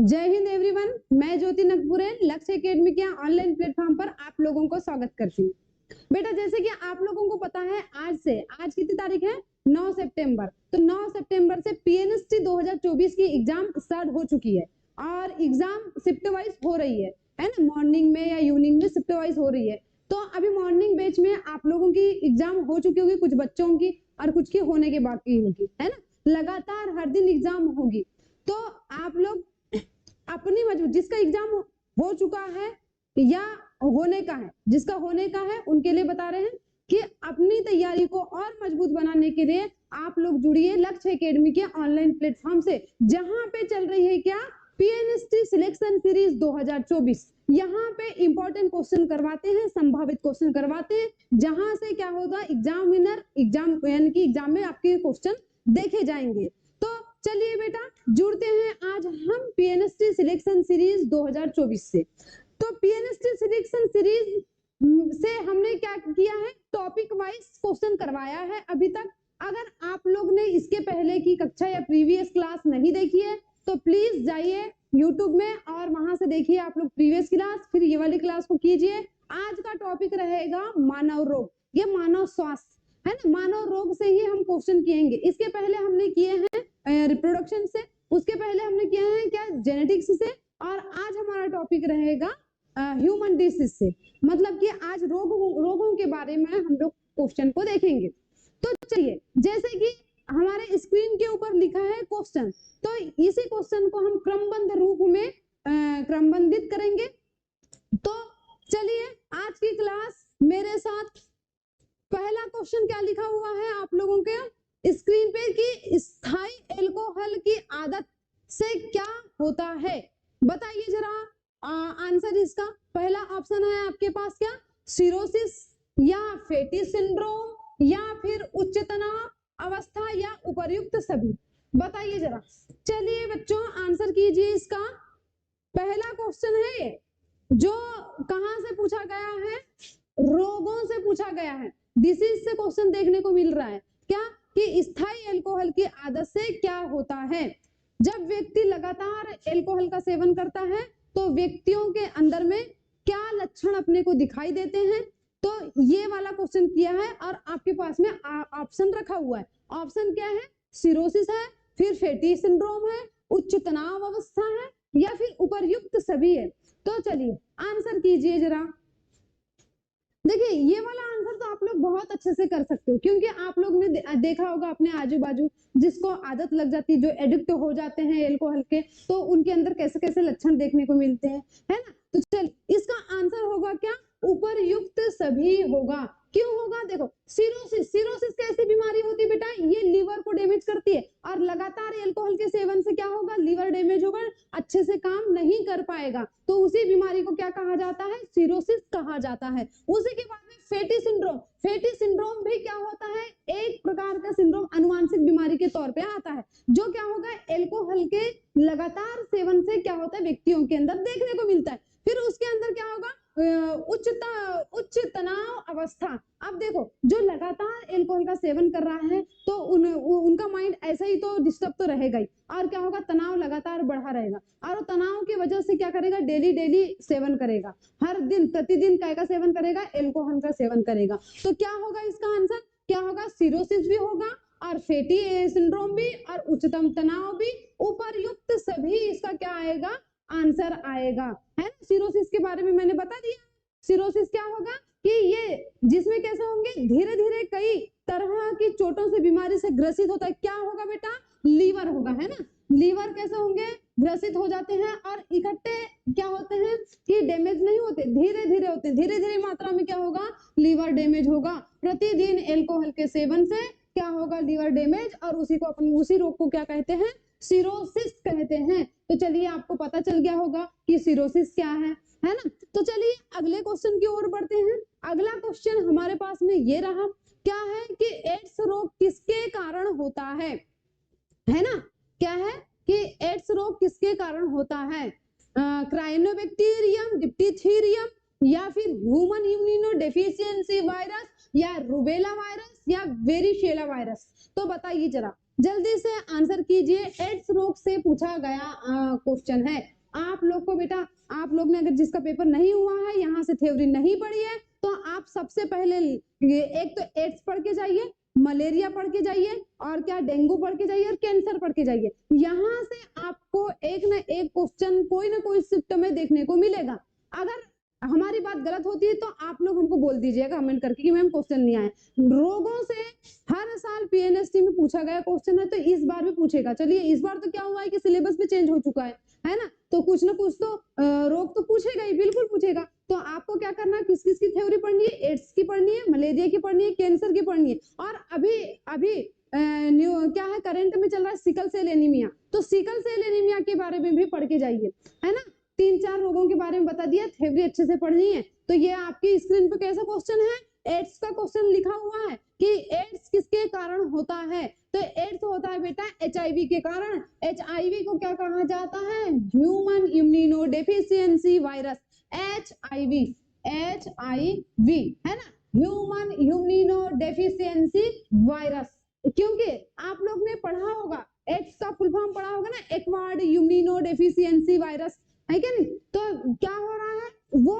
जय हिंद एवरीवन, मैं ज्योति नगपुरे लक्ष्य एकेडमी के ऑनलाइन प्लेटफॉर्म पर आप लोगों को स्वागत करती हूँ। बेटा, जैसे कि आप लोगों को पता है, आज कितनी तारीख है? 9 सितंबर। तो 9 सितंबर से पीएनएसटी 2024 की एग्जाम स्टार्ट हो चुकी है और एग्जाम शिफ्ट वाइज हो रही है ना, मॉर्निंग में या इवनिंग में शिफ्ट वाइज हो रही है। तो अभी मॉर्निंग बैच में आप लोगों की एग्जाम हो चुकी होगी, कुछ बच्चों की और कुछ की होने के बाकी होगी, है ना। लगातार हर दिन एग्जाम होगी। तो आप लोग अपनी मजबूत, जिसका एग्जाम हो चुका है या होने का है, जिसका होने का है उनके लिए बता रहे हैं कि अपनी तैयारी को और मजबूत बनाने के लिए आप लोग जुड़िए लक्ष्य एकेडमी के ऑनलाइन प्लेटफॉर्म से, जहां पे चल रही है क्या, पीएनएसटी सिलेक्शन सीरीज 2024। यहाँ पे इंपॉर्टेंट क्वेश्चन करवाते हैं, संभावित क्वेश्चन करवाते हैं, जहां से क्या होगा, एग्जामिनर एग्जाम यानी कि एग्जाम में आपके क्वेश्चन देखे जाएंगे। तो चलिए बेटा, जुड़ते हैं आज हम पीएनएसटी सिलेक्शन सीरीज 2024 से। तो पीएनएसटी सिलेक्शन सीरीज से हमने क्या किया है, टॉपिक वाइज क्वेश्चन करवाया है अभी तक। अगर आप लोग ने इसके पहले की कक्षा या प्रीवियस क्लास नहीं देखी है तो प्लीज जाइए यूट्यूब में और वहां से देखिए आप लोग प्रीवियस क्लास, फिर ये वाली क्लास को कीजिए। आज का टॉपिक रहेगा मानव रोग, ये मानव स्वास्थ्य है ना, मानव रोग से ही हम क्वेश्चन किएंगे। इसके पहले हमने किए हैं रिप्रोडक्शन से, उसके पहले हमने किए हैं क्या, जेनेटिक्स से, और आज हमारा टॉपिक रहेगा ह्यूमन डिसीज से। मतलब कि आज रोगों के बारे में हम लोग क्वेश्चन को देखेंगे। तो चलिए, जैसे कि हमारे स्क्रीन के ऊपर लिखा है क्वेश्चन, तो इसी क्वेश्चन को हम क्रमबद्ध रूप में क्रमबंधित करेंगे। तो चलिए, आज की क्लास मेरे साथ पहला क्वेश्चन क्या लिखा हुआ है आप लोगों के स्क्रीन पे कि स्थायी अल्कोहल की आदत से क्या होता है, बताइए जरा आंसर इसका। पहला ऑप्शन है आपके पास क्या, सिरोसिस या फैटी सिंड्रोम या फिर उच्च तनाव अवस्था या उपर्युक्त सभी, बताइए जरा। चलिए बच्चों, आंसर कीजिए इसका। पहला क्वेश्चन है ये, जो कहां से पूछा गया है, रोगों से पूछा गया है, डिसीज से क्वेश्चन देखने को मिल रहा है क्या, कि स्थायी अल्कोहल की आदत से क्या होता है। जब व्यक्ति लगातार अल्कोहल का सेवन करता है तो व्यक्तियों के अंदर में क्या लक्षण अपने को दिखाई देते हैं। तो ये वाला क्वेश्चन किया है और आपके पास में ऑप्शन रखा हुआ है। ऑप्शन क्या है, सिरोसिस है, फिर फैटी सिंड्रोम है, उच्च तनाव अवस्था है या फिर उपर्युक्त सभी है। तो चलिए आंसर कीजिए जरा। देखिए, ये वाला आंसर तो आप लोग बहुत अच्छे से कर सकते हो, क्योंकि आप लोग ने देखा होगा अपने आजू बाजू, जिसको आदत लग जाती है, जो एडिक्ट हो जाते हैं अल्कोहल के, तो उनके अंदर कैसे कैसे लक्षण देखने को मिलते हैं, है ना। तो चल, इसका आंसर होगा क्या, उपर्युक्त सभी होगा। क्यों होगा, देखो, सिरोसिस कैसी बीमारी होती है बेटा, ये लीवर को डैमेज करती है और लगातार अल्कोहल के सेवन से क्या होगा, लीवर डैमेज होगा, अच्छे से काम नहीं कर पाएगा। तो उसी बीमारी को क्या कहा जाता है, सिरोसिस कहा जाता है। उसी के बाद में फैटी सिंड्रोम भी क्या होता है, एक प्रकार का सिंड्रोम अनुवांशिक बीमारी के तौर पे आता है, जो क्या होगा, अल्कोहल के लगातार सेवन से क्या होता है, व्यक्तियों के अंदर देखने को मिलता है। फिर उसके अंदर क्या होगा, उच्च तनाव अवस्था। अब देखो, जो लगातार अल्कोहल का सेवन कर रहा है तो उनका माइंड ऐसा ही तो डिस्टर्ब तो रहेगा ही, और क्या होगा, तनाव लगातार बढ़ा रहेगा, और तनाव की वजह से क्या करेगा, डेली सेवन करेगा, हर दिन प्रतिदिन काय का सेवन करेगा, अल्कोहल का सेवन करेगा। तो क्या होगा इसका आंसर, क्या होगा, सिरोसिस भी होगा और फैटी सिंड्रोम भी और उच्चतम तनाव भी, उपर्युक्त सभी इसका क्या आएगा, आंसर आएगा, है ना। सिरोसिस के बारे में मैंने बता दिया। सिरोसिस क्या होगा कि ये जिसमें कैसे होंगे, धीरे धीरे कई तरह की चोटों से बीमारी से ग्रसित होता है। क्या होगा बेटा, लीवर होगा, है ना। लीवर कैसे होंगे, ग्रसित हो जाते हैं और इकट्ठे क्या होते हैं कि डैमेज नहीं होते, धीरे धीरे होते हैं, धीरे धीरे मात्रा में क्या होगा, लीवर डैमेज होगा। प्रतिदिन अल्कोहल के सेवन से क्या होगा, लीवर डैमेज, और उसी रोग को क्या कहते हैं, सिरोसिस कहते हैं। तो चलिए, आपको पता चल गया होगा कि सिरोसिस क्या है ना। तो चलिए अगले क्वेश्चन की ओर बढ़ते हैं। अगला क्वेश्चन हमारे पास में ये रहा, क्या है कि एड्स रोग किसके कारण होता है ना। क्या है कि एड्स रोग किसके कारण होता है, क्राइनोबैक्टीरियम, डिप्थीरियम या फिर ह्यूमन इम्यूनोडेफिशिएंसी वायरस या रूबेला वायरस या वेरिशेला वायरस। तो बताइए जरा, जल्दी से आंसर कीजिए। एड्स रोग से पूछा गया क्वेश्चन है, आप लोग को बेटा, आप लोग ने अगर जिसका पेपर नहीं हुआ है, यहाँ से थ्योरी नहीं पढ़ी है, तो आप सबसे पहले एक तो एड्स पढ़ के जाइए, मलेरिया पढ़ के जाइए, और क्या डेंगू पढ़ के जाइए, और कैंसर पढ़ के जाइए। यहाँ से आपको एक ना एक क्वेश्चन कोई ना कोई शिफ्ट में देखने को मिलेगा। अगर हमारी बात गलत होती है तो आप लोग हमको बोल दीजिएगा कमेंट करके कि मैम क्वेश्चन नहीं आए। रोगों से हर साल पीएनएसटी में पूछा गया क्वेश्चन है, तो इस बार भी पूछेगा। चलिए इस बार तो क्या हुआ है कि सिलेबस भी चेंज हो चुका है ना, तो कुछ ना कुछ तो रोग तो पूछेगा ही, बिल्कुल पूछेगा। तो आपको क्या करना है, किस किस की थ्योरी पढ़नी है, एड्स की पढ़नी है, मलेरिया की पढ़नी है, कैंसर की पढ़नी है, और अभी न्यू क्या है, करंट में चल रहा है सिकल सेल एनीमिया, तो सिकल सेल एनीमिया के बारे में भी पढ़ के जाइए, है ना। 3-4 रोगों के बारे में बता दिया, थ्योरी अच्छे से पढ़नी है। तो ये आपकी स्क्रीन पे कैसा क्वेश्चन है, एड्स का क्वेश्चन लिखा हुआ है कि एड्स किसके कारण होता है, तो एड्स होता है बेटा एचआईवी के कारण। एचआईवी को क्या कहा जाता है, human immuno deficiency virus, HIV है ना, ह्यूमन इम्यूनो डेफिशिएंसी वायरस। क्योंकि आप लोग ने पढ़ा होगा, एड्स का फुल फॉर्म पढ़ा होगा ना, एक्वायर्ड इम्यूनो डेफिशिएंसी वायरस, है क्या नहीं। तो क्या हो रहा है, वो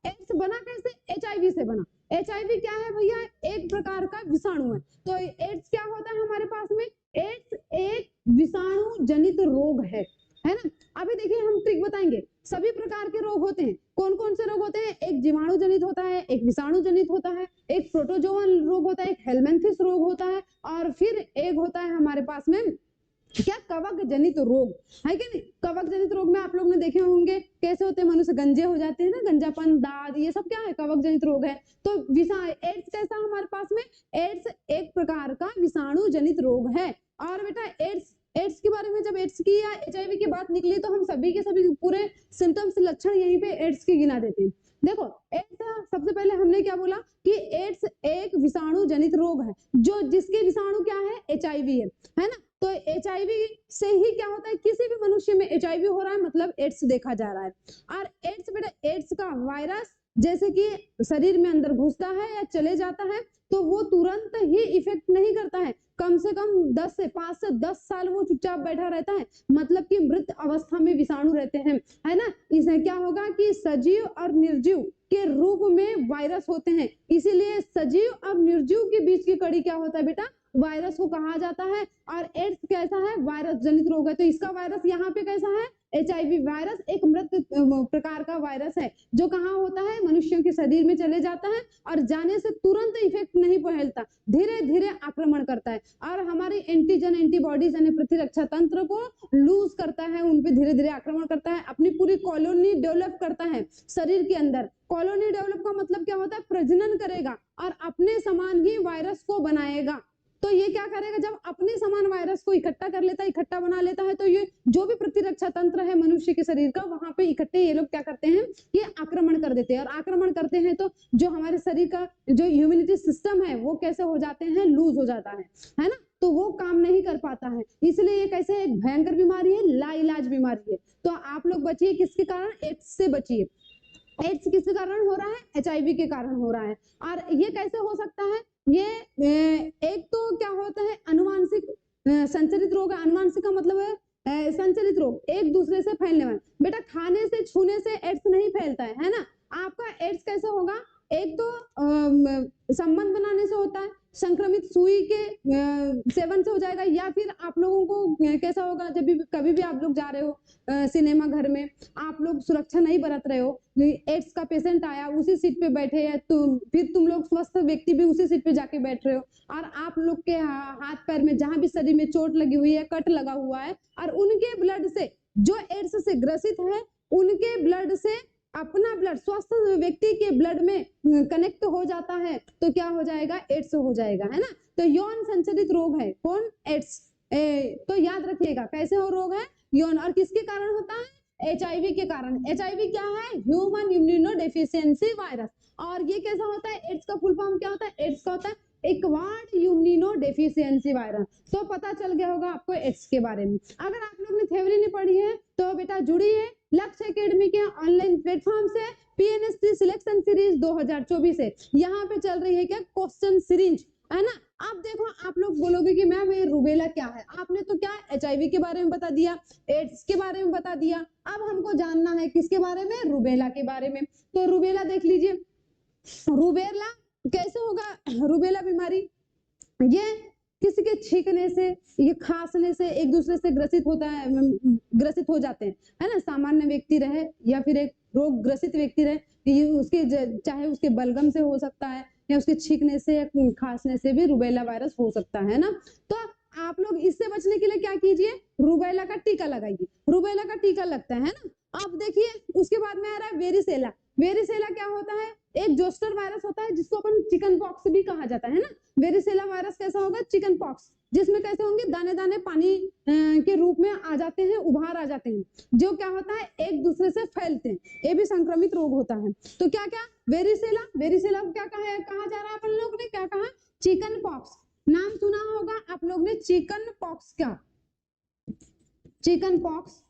एड्स बना कैसे, एचआईवी से बना। एचआईवी क्या है भैया, एक प्रकार का विषाणु है। तो एड्स क्या होता है हमारे पास में, एड्स एक विषाणु जनित रोग है ना। अभी देखिए हम ट्रिक बताएंगे। सभी प्रकार के रोग होते हैं, कौन कौन से रोग होते हैं, एक जीवाणु जनित होता है, एक विषाणु जनित होता है, एक प्रोटोजोअन रोग होता है, एक हेलमेंथिस रोग होता है, और फिर एक होता है हमारे पास में क्या, कवक जनित रोग, है कि नहीं। कवक जनित रोग में आप लोग ने देखे होंगे कैसे होते हैं, मनुष्य गंजे हो जाते हैं ना, गंजापन, दाद, ये सब क्या है, कवक जनित रोग है। तो एड्स कैसा हमारे पास में, एड्स एक प्रकार का विषाणु जनित रोग है। और बेटा एड्स के बारे में, जब एड्स की या एचआईवी की बात निकली तो हम सभी के सभी पूरे सिम्टम्स लक्षण यहीं पे एड्स की गिना देते हैं। देखो एड्स, सबसे पहले हमने क्या बोला कि एड्स एक विषाणु जनित रोग है, जो जिसके विषाणु क्या है, एचआईवी है ना। तो एचआईवी से ही क्या होता है, किसी भी मनुष्य में एचआईवी हो रहा है मतलब एड्स देखा जा रहा है। और एड्स बेटा, एड्स का वायरस जैसे कि शरीर में अंदर घुसता है या चले जाता है, तो वो तुरंत ही इफेक्ट नहीं करता है, कम से कम 5 से 10 साल वो चुपचाप बैठा रहता है, मतलब कि मृत अवस्था में विषाणु रहते हैं, है ना। इसमें क्या होगा कि सजीव और निर्जीव के रूप में वायरस होते हैं, इसीलिए सजीव और निर्जीव के बीच की कड़ी क्या होता है बेटा, वायरस को कहा जाता है। और एड्स कैसा है, वायरस जनित रोग है। तो इसका वायरस यहाँ पे कैसा है, एचआईवी वायरस एक मृत प्रकार का वायरस है, जो कहाँ होता है, मनुष्यों के शरीर में चले जाता है, और जाने से तुरंत इफेक्ट नहीं फैलता, धीरे धीरे आक्रमण करता है, और हमारी एंटीजन एंटीबॉडीज यानी प्रतिरक्षा तंत्र को लूज करता है, उनपे धीरे धीरे आक्रमण करता है, अपनी पूरी कॉलोनी डेवलप करता है शरीर के अंदर। कॉलोनी डेवलप का मतलब क्या होता है, प्रजनन करेगा और अपने समान ही वायरस को बनाएगा। तो ये क्या करेगा, जब अपने समान वायरस को इकट्ठा कर लेता है, इकट्ठा बना लेता है, तो ये जो भी प्रतिरक्षा तंत्र है मनुष्य के शरीर का, वहां पे इकट्ठे ये लोग क्या करते हैं, ये आक्रमण कर देते हैं। और आक्रमण करते हैं तो जो हमारे शरीर का जो इम्यूनिटी सिस्टम है वो कैसे हो जाते हैं, लूज हो जाता है ना, तो वो काम नहीं कर पाता है। इसलिए ये कैसे एक भयंकर बीमारी है, लाइलाज बीमारी है। तो आप लोग बचिए किसके कारण, एड्स से बचिए। एड्स किसके कारण हो रहा है, एचआईवी के कारण हो रहा है। और ये कैसे हो सकता है, ये एक तो क्या होता है, अनुवांशिक संचरित रोग है। अनुवांशिक का मतलब है संचरित रोग, एक दूसरे से फैलने वाला। बेटा खाने से छूने से एड्स नहीं फैलता है ना। आपका एड्स कैसे होगा, एक तो संबंध बनाने से होता है, संक्रमित सुई के सेवन से हो जाएगा, या फिर आप लोगों को कैसा होगा, जब भी कभी भी आप लोग जा रहे हो सिनेमा घर में, आप लोग सुरक्षा नहीं बरत रहे हो, एड्स का पेशेंट आया, उसी सीट पे बैठे हैं, तो फिर तुम लोग स्वस्थ व्यक्ति भी उसी सीट पे जाके बैठ रहे हो, और आप लोग के हाथ पैर में जहां भी शरीर में चोट लगी हुई है, कट लगा हुआ है, और उनके ब्लड से, जो एड्स से ग्रसित है, उनके ब्लड से अपना ब्लड स्वस्थ व्यक्ति के ब्लड में कनेक्ट हो जाता है, तो क्या हो जाएगा, एड्स हो जाएगा, है ना। तो यौन संचरित रोग है कौन, एड्स। तो याद रखिएगा कैसे हो रोग है, यौन। और किसके कारण होता है, एचआईवी के कारण। एचआईवी क्या है, ह्यूमन इम्यूनो डेफिशिएंसी वायरस। और ये कैसा होता है, एड्स का फुल फॉर्म क्या होता है, एड्स का होता है एक्वायर्ड इम्यूनो डेफिशिएंसी वायरस। तो पता चल गया होगा आपको एड्स के बारे में। अगर आप लोग ने थ्योरी नहीं पढ़ी है तो बेटा जुड़िए लक्ष्य एकेडमी के ऑनलाइन प्लेटफॉर्म से, पीएनएसटी सिलेक्शन सीरीज 2024 से। यहाँ पे चल रही है क्या, क्वेश्चन सीरीज, है ना। अब देखो आप लोग बोलोगे कि मैम ये रूबेला क्या है, आपने तो क्या HIV के बारे में बता दिया, एड्स के बारे में बता दिया, अब हमको जानना है किसके बारे में, रूबेला के बारे में। तो रूबेला देख लीजिए, रूबेला कैसे होगा रूबेला बीमारी, ये किसी के छींकने से, ये खांसने से एक दूसरे से ग्रसित होता है, ग्रसित हो जाते हैं, है ना। सामान्य व्यक्ति रहे या फिर एक रोग ग्रसित व्यक्ति रहे, ये उसके चाहे उसके बलगम से हो सकता है या उसके छींकने से या खांसने से भी रूबेला वायरस हो सकता है ना। तो आप लोग इससे बचने के लिए क्या कीजिए, रूबेला का टीका लगाइए, रूबेला का टीका लगता है ना। अब देखिए उसके बाद में आ रहा है वेरिसेला। वेरिसेला क्या होता है, एक जोस्टर वायरस होता है जिसको अपन चिकन पॉक्स भी कहा जाता है ना। वेरिसेला वायरस कैसा होगा, चिकन पॉक्स, जिसमें कैसे होंगे, दाने दाने पानी के रूप में आ जाते हैं, उभार आ जाते हैं, जो क्या होता है एक दूसरे से फैलते हैं, ये भी संक्रमित रोग होता है। तो क्या क्या वेरिसेला, वेरिसेला को क्या कहा जा रहा है, अपन लोग ने क्या कहा, चिकन पॉक्स। नाम सुना होगा आप लोग ने चिकन पॉक्स का, चिकन पॉक्स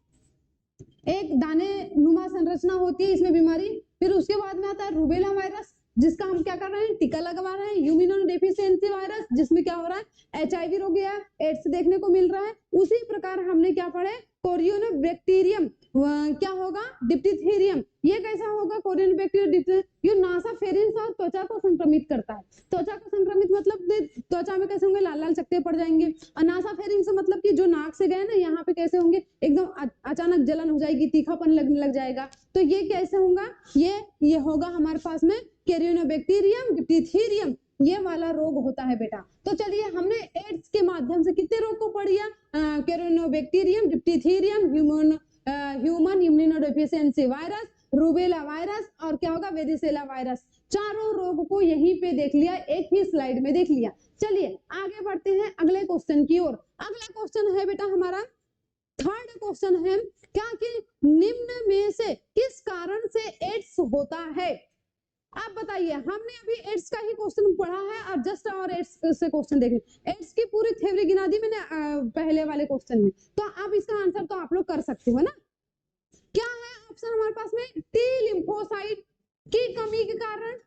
एक दाने नुमा संरचना होती है इसमें बीमारी। फिर उसके बाद में आता है रूबेला वायरस, जिसका हम क्या कर रहे हैं, टीका लगवा रहे हैं। इम्यूनोडेफिशिएंसी वायरस, जिसमें क्या हो रहा है, HIV रोग या एड्स देखने को मिल रहा है। उसी प्रकार हमने क्या पढ़े, कोरियोनोबैक्टीरियम, क्या होगा, डिप्थीरियम। ये कैसा होगा, कोरियोनोबैक्टीरियम, ये नासाफेरिन्स और त्वचा को संक्रमित करता है। त्वचा को संक्रमित मतलब त्वचा में कैसे होंगे, लाल लाल चकत्ते पड़ जाएंगे। और नासाफेरिन्स मतलब कि जो नाक से गए ना, यहाँ पे कैसे होंगे, एकदम अचानक जलन हो जाएगी, तीखापन लगने लग जाएगा। तो ये कैसे होगा, ये होगा हमारे पास में कोरियोनोबैक्टीरियम डिप्थीरियम, ये वाला रोग होता है बेटा। तो चलिए हमने एड्स के माध्यम से कितने रोग को पढ़िया, corynebacterium diphtheriae, human immunodeficiency virus, rubella virus और क्या होगा, वेरिसेला वायरस। चारों रोग को यहीं पे देख लिया, एक ही स्लाइड में देख लिया। चलिए आगे बढ़ते हैं अगले क्वेश्चन की ओर। अगला क्वेश्चन है बेटा हमारा, थर्ड क्वेश्चन है, क्या कि निम्न में से किस कारण से एड्स होता है। आप बताइए, हमने अभी एड्स का ही क्वेश्चन पढ़ा है और जस्ट और एड्स से क्वेश्चन देखें, एड्स की पूरी थ्योरी गिना दी मैंने पहले वाले क्वेश्चन में। तो अब इसका आंसर तो आप लोग कर सकते हो ना। क्या है ऑप्शन हमारे पास में, टी लिम्फोसाइट की कमी के कारण,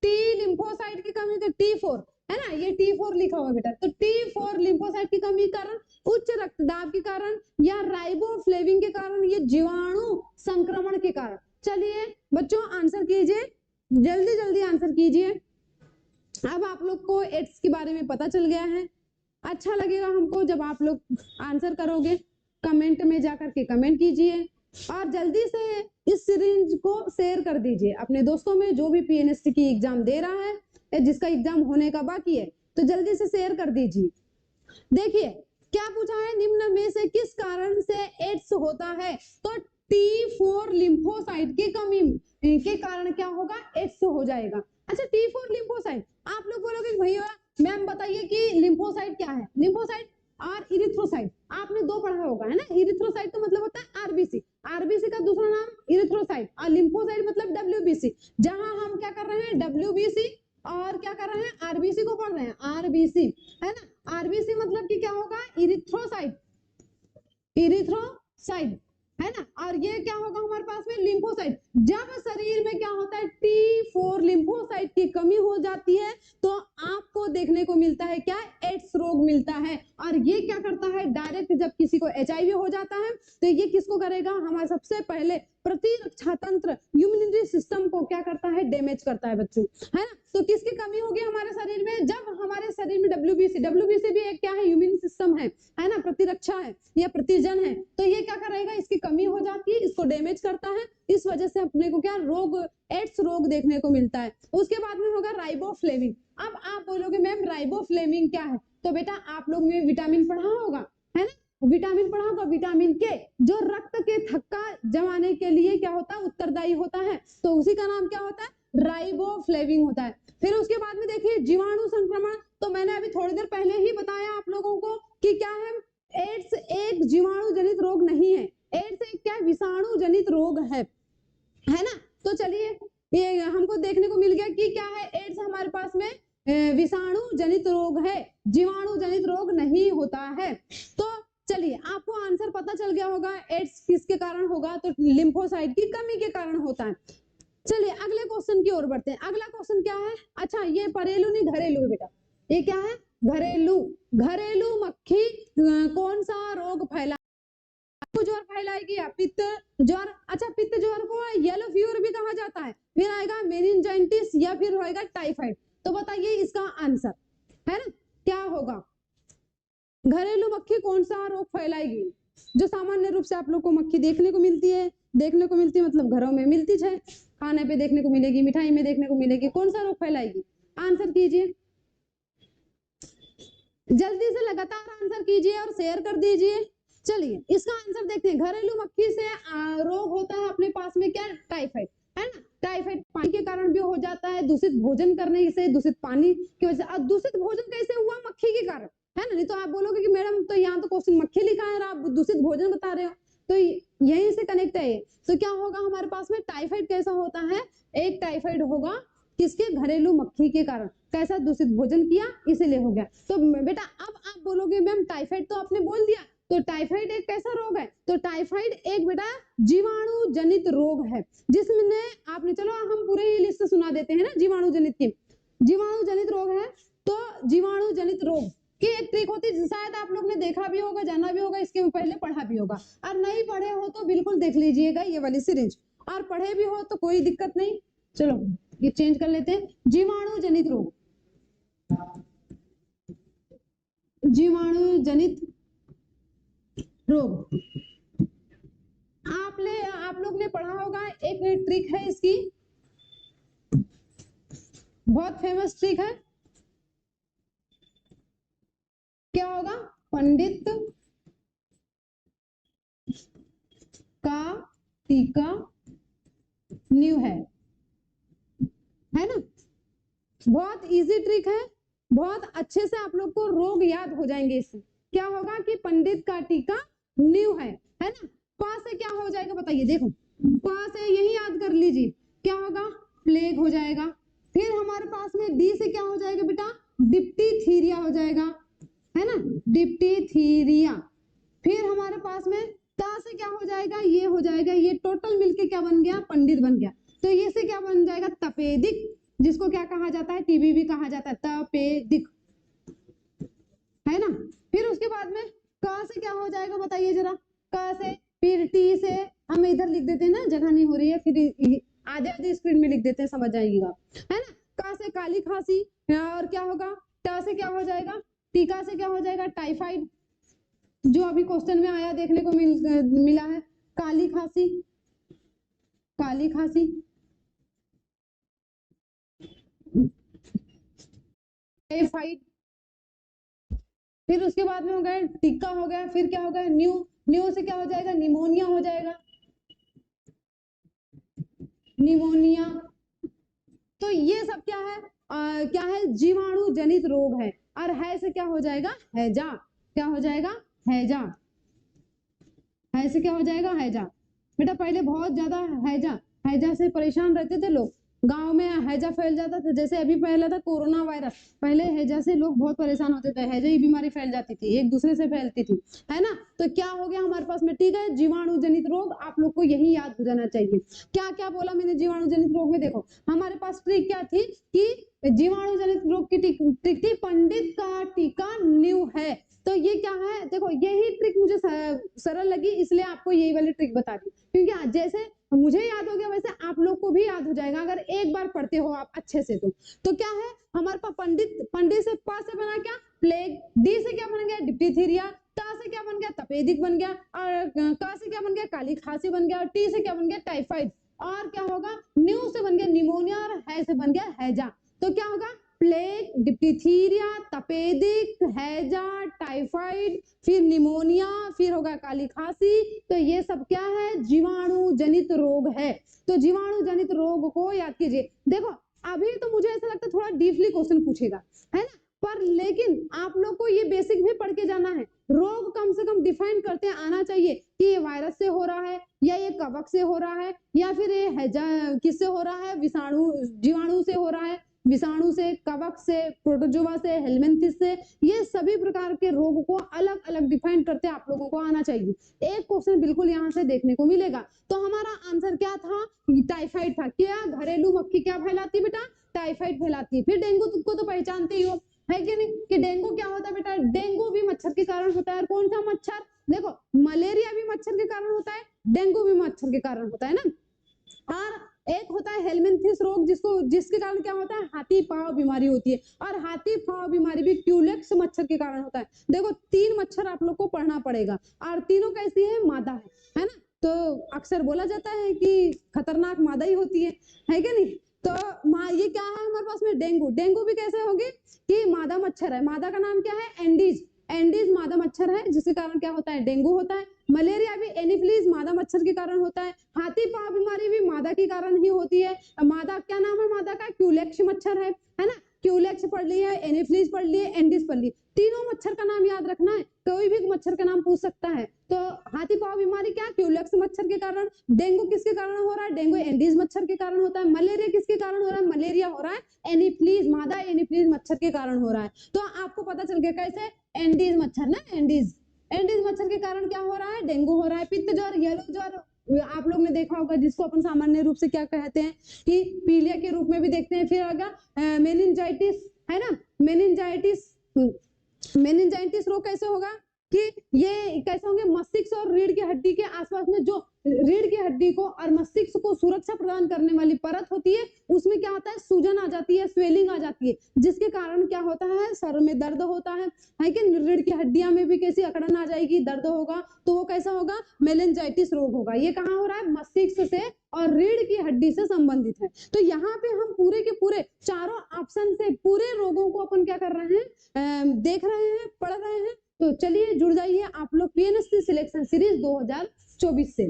टी लिम्फोसाइट की कमी का T4 है ना, ये T4 लिखा हुआ बेटा। तो T4 लिम्फोसाइट की कमी के कारण, उच्च रक्तदाब के कारण, या राइबोफ्लेविन के कारण, ये जीवाणु संक्रमण के कारण। चलिए बच्चों आंसर कीजिए, जल्दी जल्दी आंसर कीजिए। अब आप लोग को एड्स के बारे में पता चल गया है। अच्छा लगेगा हमको जब आप लोग आंसर करोगे, कमेंट में जाकर के कमेंट कीजिए और जल्दी से इस सीरीज को शेयर कर दीजिए अपने दोस्तों में, जो भी PNST की एग्जाम दे रहा है या जिसका एग्जाम होने का बाकी है, तो जल्दी से शेयर कर दीजिए। देखिए क्या पूछा है, निम्न में से किस कारण से एड्स होता है। तो T4 लिम्फोसाइट की कमी के कारण क्या होगा, एड्स हो जाएगा। अच्छा T4 लिम्फोसाइट, आप लोग बोलोगे भैया मैम बताइए कि लिम्फोसाइट क्या है। लिम्फोसाइट और इरिथ्रोसाइट आपने दो पढ़ा होगा है ना। इरिथ्रोसाइट का मतलब होता है RBC, RBC का दूसरा नाम इरिथ्रोसाइट, और लिम्फोसाइट मतलब WBC। जहां हम क्या कर रहे हैं, WBC और क्या कर रहे हैं, RBC को पढ़ रहे हैं, RBC है ना। RBC मतलब कि क्या होगा, इरिथ्रोसाइट, इरिथ्रोसाइट है ना। और ये क्या होगा हमारे पास में, लिम्फोसाइट। जब शरीर में क्या होता है, T4 लिम्फोसाइट की कमी हो जाती है तो आपको देखने को मिलता है क्या, एड्स रोग मिलता है। और ये क्या करता है, डायरेक्ट जब किसी को HIV हो जाता है तो ये किसको करेगा, हमारा सबसे पहले प्रतिरक्षा तंत्र, इम्यूनिटी सिस्टम को क्या करता है, डैमेज करता है बच्चों, है ना। तो किसकी कमी होगी हमारे शरीर में, जब हमारे शरीर में WBC भी एक क्या है, इम्यून सिस्टम है ना, प्रतिरक्षा है या प्रतिजन है। तो ये क्या करेगा, इसकी कमी हो जाती है, इसको डैमेज करता है, इस वजह से अपने को क्या रोग, एड्स रोग देखने को मिलता है। उसके बाद में होगा राइबोफ्लेविन। अब आप बोलोगे मैम राइबोफ्लेविन क्या है, तो बेटा आप लोग ने विटामिन पढ़ा होगा है ना, विटामिन पढ़ा होगा, विटामिन के जो रक्त के थक्का जमाने के लिए क्या होता है, उत्तरदायी होता है। तो उसी का नाम क्या होता है, राइबोफ्लेविन होता है। फिर उसके बाद में देखिए जीवाणु संक्रमण, तो मैंने अभी थोड़ी देर पहले ही बताया आप लोगों को कि क्या है, एड्स एक जीवाणु जनित रोग नहीं है, एड्स एक क्या विषाणु जनित रोग है ना। तो चलिए ये हमको देखने को मिल गया कि क्या है, एड्स हमारे पास में विषाणु जनित रोग है, जीवाणु जनित रोग नहीं होता है। तो चलिए आपको आंसर पता चल गया होगा, एड्स किसके कारण होगा, तो लिम्फोसाइट की कमी के कारण होता है। चलिए अगले क्वेश्चन की ओर बढ़ते हैं। अगला क्वेश्चन क्या है, अच्छा ये घरेलू नहीं घरेलू है बेटा, ये क्या है? घरेलू। घरेलू मक्खी कौन सा रोग फैला? ज्वर फैलाएगी या पित्त ज्वर। अच्छा, पित्त ज्वर को येलो फीवर भी कहा जाता है। फिर आएगा मेनिंजाइटिस या फिर होएगा टाइफाइड। तो बताइए इसका आंसर है ना क्या होगा? घरेलू मक्खी कौन सा रोग फैलाएगी? जो सामान्य रूप से आप लोग को मक्खी देखने को मिलती है, मतलब घरों में मिलती है, खाने पे देखने को मिलेगी, मिठाई में देखने को मिलेगी। कौन सा रोग फैलाएगी? आंसर कीजिए, जल्दी से लगातार आंसर कीजिए और शेयर कर दीजिए। चलिए इसका आंसर देखते हैं। घरेलू मक्खी से रोग होता है अपने पास में क्या? टाइफाइड, है ना। टाइफाइड पानी के कारण भी हो जाता है, दूषित भोजन करने से, दूषित पानी की वजह से। अब दूषित भोजन कैसे हुआ? मक्खी के कारण, है ना। नहीं तो आप बोलोगे कि मैडम तो यहाँ तो क्वेश्चन मक्खी लिखा है और आप दूषित भोजन बता रहे हो, तो यहीं से कनेक्ट है ये। तो क्या होगा हमारे पास में? टाइफाइड कैसा होता है? एक टाइफाइड होगा किसके? घरेलू मक्खी के कारण। कैसा? दूषित भोजन किया इसीलिए हो गया। तो बेटा अब आप बोलोगे मैम टाइफाइड तो आपने बोल दिया, तो टाइफाइड एक कैसा रोग है? तो टाइफाइड एक बेटा जीवाणु जनित रोग है, जिसमें आपने, चलो हम पूरे ही लिस्ट सुना देते हैं ना जीवाणु जनित की। जीवाणु जनित रोग है, तो जीवाणु जनित रोग की एक ट्रिक होती है, शायद आप लोग ने देखा भी होगा, जाना भी होगा, इसके पहले पढ़ा भी होगा। और नहीं पढ़े हो तो बिल्कुल देख लीजिएगा ये वाली सीरीज, और पढ़े भी हो तो कोई दिक्कत नहीं। चलो ये चेंज कर लेते हैं। जीवाणु जनित रोग, जीवाणु जनित रोग आप लोग ने पढ़ा होगा। एक ट्रिक है इसकी, बहुत फेमस ट्रिक है। क्या होगा? पंडित का टीका न्यू है ना। बहुत इजी ट्रिक है, बहुत अच्छे से आप लोग को रोग याद हो जाएंगे इससे। क्या होगा कि पंडित का टीका न्यू है ना। पास से क्या हो जाएगा बताइए? देखो पास से यही याद कर लीजिए, क्या होगा? प्लेग हो जाएगा। फिर हमारे पास में डी से क्या हो जाएगा बेटा? डिप्टीथीरिया हो जाएगा, है ना, डिप्टीथीरिया। फिर हमारे पास में ता से क्या हो जाएगा? ये हो जाएगा, ये टोटल मिलके क्या बन गया? पंडित बन गया। तो ये से क्या बन जाएगा? तपेदिक, जिसको क्या कहा जाता है? टीबी भी कहा जाता है, तपेदिक, है ना। फिर उसके बाद में क से क्या हो जाएगा बताइए जरा? क से, फिर टी से हम इधर लिख देते हैं ना, जगह नहीं हो रही है, फिर आधे आधे स्क्रीन में लिख देते हैं, समझ जाएगा, है ना। क से काली खांसी, और क्या होगा? ट से क्या हो जाएगा? टीका से क्या हो जाएगा? टाइफाइड, जो अभी क्वेश्चन में आया देखने को मिला है, काली खांसी, काली खांसी। टाइफाइड, फिर उसके बाद में हो गया टीका हो गया, फिर क्या होगा? न्यू, न्यू से क्या हो जाएगा? निमोनिया हो जाएगा, निमोनिया। तो ये सब क्या है? क्या है? जीवाणु जनित रोग है। और है से क्या हो जाएगा? हैजा। क्या हो जाएगा? हैजा। है से क्या हो जाएगा? हैजा। बेटा पहले बहुत ज्यादा हैजा से परेशान रहते थे लोग, गांव में हैजा फैल जाता था। जैसे अभी फैला था कोरोना वायरस, पहले हैजा से लोग बहुत परेशान होते थे, हैजा ही बीमारी फैल जाती थी, एक दूसरे से फैलती थी, है ना। तो क्या हो गया हमारे पास में? ठीक है, जीवाणु जनित रोग आप लोग को यही याद हो जाना चाहिए। क्या क्या बोला मैंने जीवाणु जनित रोग में? देखो हमारे पास ट्रिक क्या थी कि जीवाणु जनित रोग की ट्रिक थी पंडित का टीका न्यू है। तो ये क्या है? देखो यही ट्रिक मुझे सरल लगी, इसलिए आपको यही वाली ट्रिक बता दी, क्योंकि जैसे मुझे याद हो गया वैसे आप लोग को भी याद हो जाएगा अगर एक बार पढ़ते हो आप अच्छे से। तो क्या है हमारे पास? पंडित से पा से बना क्या? प्लेग, डी से क्या बन गया? डिप्टीथीरिया, ता से क्या बन गया? तपेदिक बन गया, और का से क्या बन गया? काली खांसी बन गया, और टी से क्या बन गया? टाइफाइड, और क्या होगा? न्यू से बन गया निमोनिया, और है से बन गया हैजा। तो क्या होगा? प्लेग, डिप्टीथीरिया, तपेदिक, हैजा, टाइफाइड, फिर निमोनिया, फिर होगा काली खांसी। तो ये सब क्या है? जीवाणु जनित रोग है। तो जीवाणु जनित रोग को याद कीजिए। देखो अभी तो मुझे ऐसा लगता है थोड़ा डीपली क्वेश्चन पूछेगा, है ना, पर लेकिन आप लोग को ये बेसिक भी पढ़ के जाना है। रोग कम से कम डिफाइन करते आना चाहिए कि ये वायरस से हो रहा है, या ये कवक से हो रहा है, या फिर ये हैजा किससे हो रहा है? विषाणु, जीवाणु से हो रहा है, विषाणु से, कवक से, प्रोटोजोआ से, हेलमिंथिस से। ये सभी प्रकार के रोग को अलग अलग डिफाइन करते आप लोगों को आना चाहिए। एक क्वेश्चन बिल्कुल यहाँ से देखने को मिलेगा। तो हमारा आंसर क्या था? टाइफाइड था। क्या घरेलू मक्खी क्या फैलाती बेटा? टाइफाइड फैलाती है। फिर डेंगू को तो पहचानते ही हो, है कि नहीं, कि डेंगू क्या होता है बेटा, डेंगू भी मच्छर के कारण होता है। और कौन सा मच्छर, देखो मलेरिया भी मच्छर के कारण होता है, डेंगू भी मच्छर के कारण होता है ना। और एक होता है हेलमिंथिस रोग, जिसके कारण क्या होता है, हाथी पांव बीमारी होती है। और हाथी पांव बीमारी भी क्यूलेक्स मच्छर के कारण होता है। देखो 3 मच्छर आप लोग को पढ़ना पड़ेगा, और तीनों कैसी है, मादा है ना। तो अक्सर बोला जाता है कि खतरनाक मादा ही होती है क्या नहीं। तो ये क्या है हमारे पास में, डेंगू। डेंगू भी कैसे होगी कि मादा मच्छर है, मादा का नाम क्या है, एंडीज। एंडीज मादा मच्छर है, जिसके कारण क्या होता है, डेंगू होता है। मलेरिया भी एनीफिलीज मादा मच्छर के कारण होता है। हाथी पांव बीमारी भी मादा के कारण ही होती है। मादा क्या नाम है मादा का, क्यूलेक्स मच्छर है ना। क्यूलेक्स पढ़ लिया, एनीफिलीज पढ़ लिए, एंडीज पढ़ लिए। तीनों मच्छर का नाम याद रखना है, कोई भी मच्छर का नाम पूछ सकता है। तो हाथी पांव बीमारी क्या, क्यूलेक्स मच्छर के कारण। डेंगू किसके कारण हो रहा है, डेंगू एंडीज मच्छर के कारण होता है। मलेरिया किसके कारण हो रहा है, मलेरिया हो रहा है एनीफिलीज, मादा एनीफिलीज मच्छर के कारण हो रहा है। तो आपको पता चल गया कैसे, एंडीज मच्छर ना, एंडीज मच्छर के कारण क्या हो रहा है, डेंगू हो रहा है। पित्त ज्वर, येलो ज्वर आप लोग ने देखा होगा, जिसको अपन सामान्य रूप से क्या कहते हैं कि पीलिया के रूप में भी देखते हैं। फिर आगे मेनिंजाइटिस है ना, मेनिंजाइटिस रोग कैसे होगा कि ये कैसे होंगे, मस्तिष्क और रीढ़ की हड्डी के आसपास में जो रीढ़ की हड्डी को और मस्तिष्क को सुरक्षा प्रदान करने वाली परत होती है, उसमें क्या होता है, सूजन आ जाती है, स्वेलिंग आ जाती है, जिसके कारण क्या होता है, सर में दर्द होता है कि रीढ़ की हड्डियां में भी कैसी अकड़न आ जाएगी, दर्द होगा। तो वो कैसा होगा, मेनिंजाइटिस रोग होगा। ये कहाँ हो रहा है, मस्तिष्क से और रीढ़ की हड्डी से संबंधित है। तो यहाँ पे हम पूरे के पूरे चारों ऑप्शन से पूरे रोगों को अपन क्या कर रहे हैं, देख रहे हैं, पढ़ रहे हैं। तो चलिए जुड़ जाइए आप लोग पीएनएसटी सिलेक्शन सीरीज 2024 से।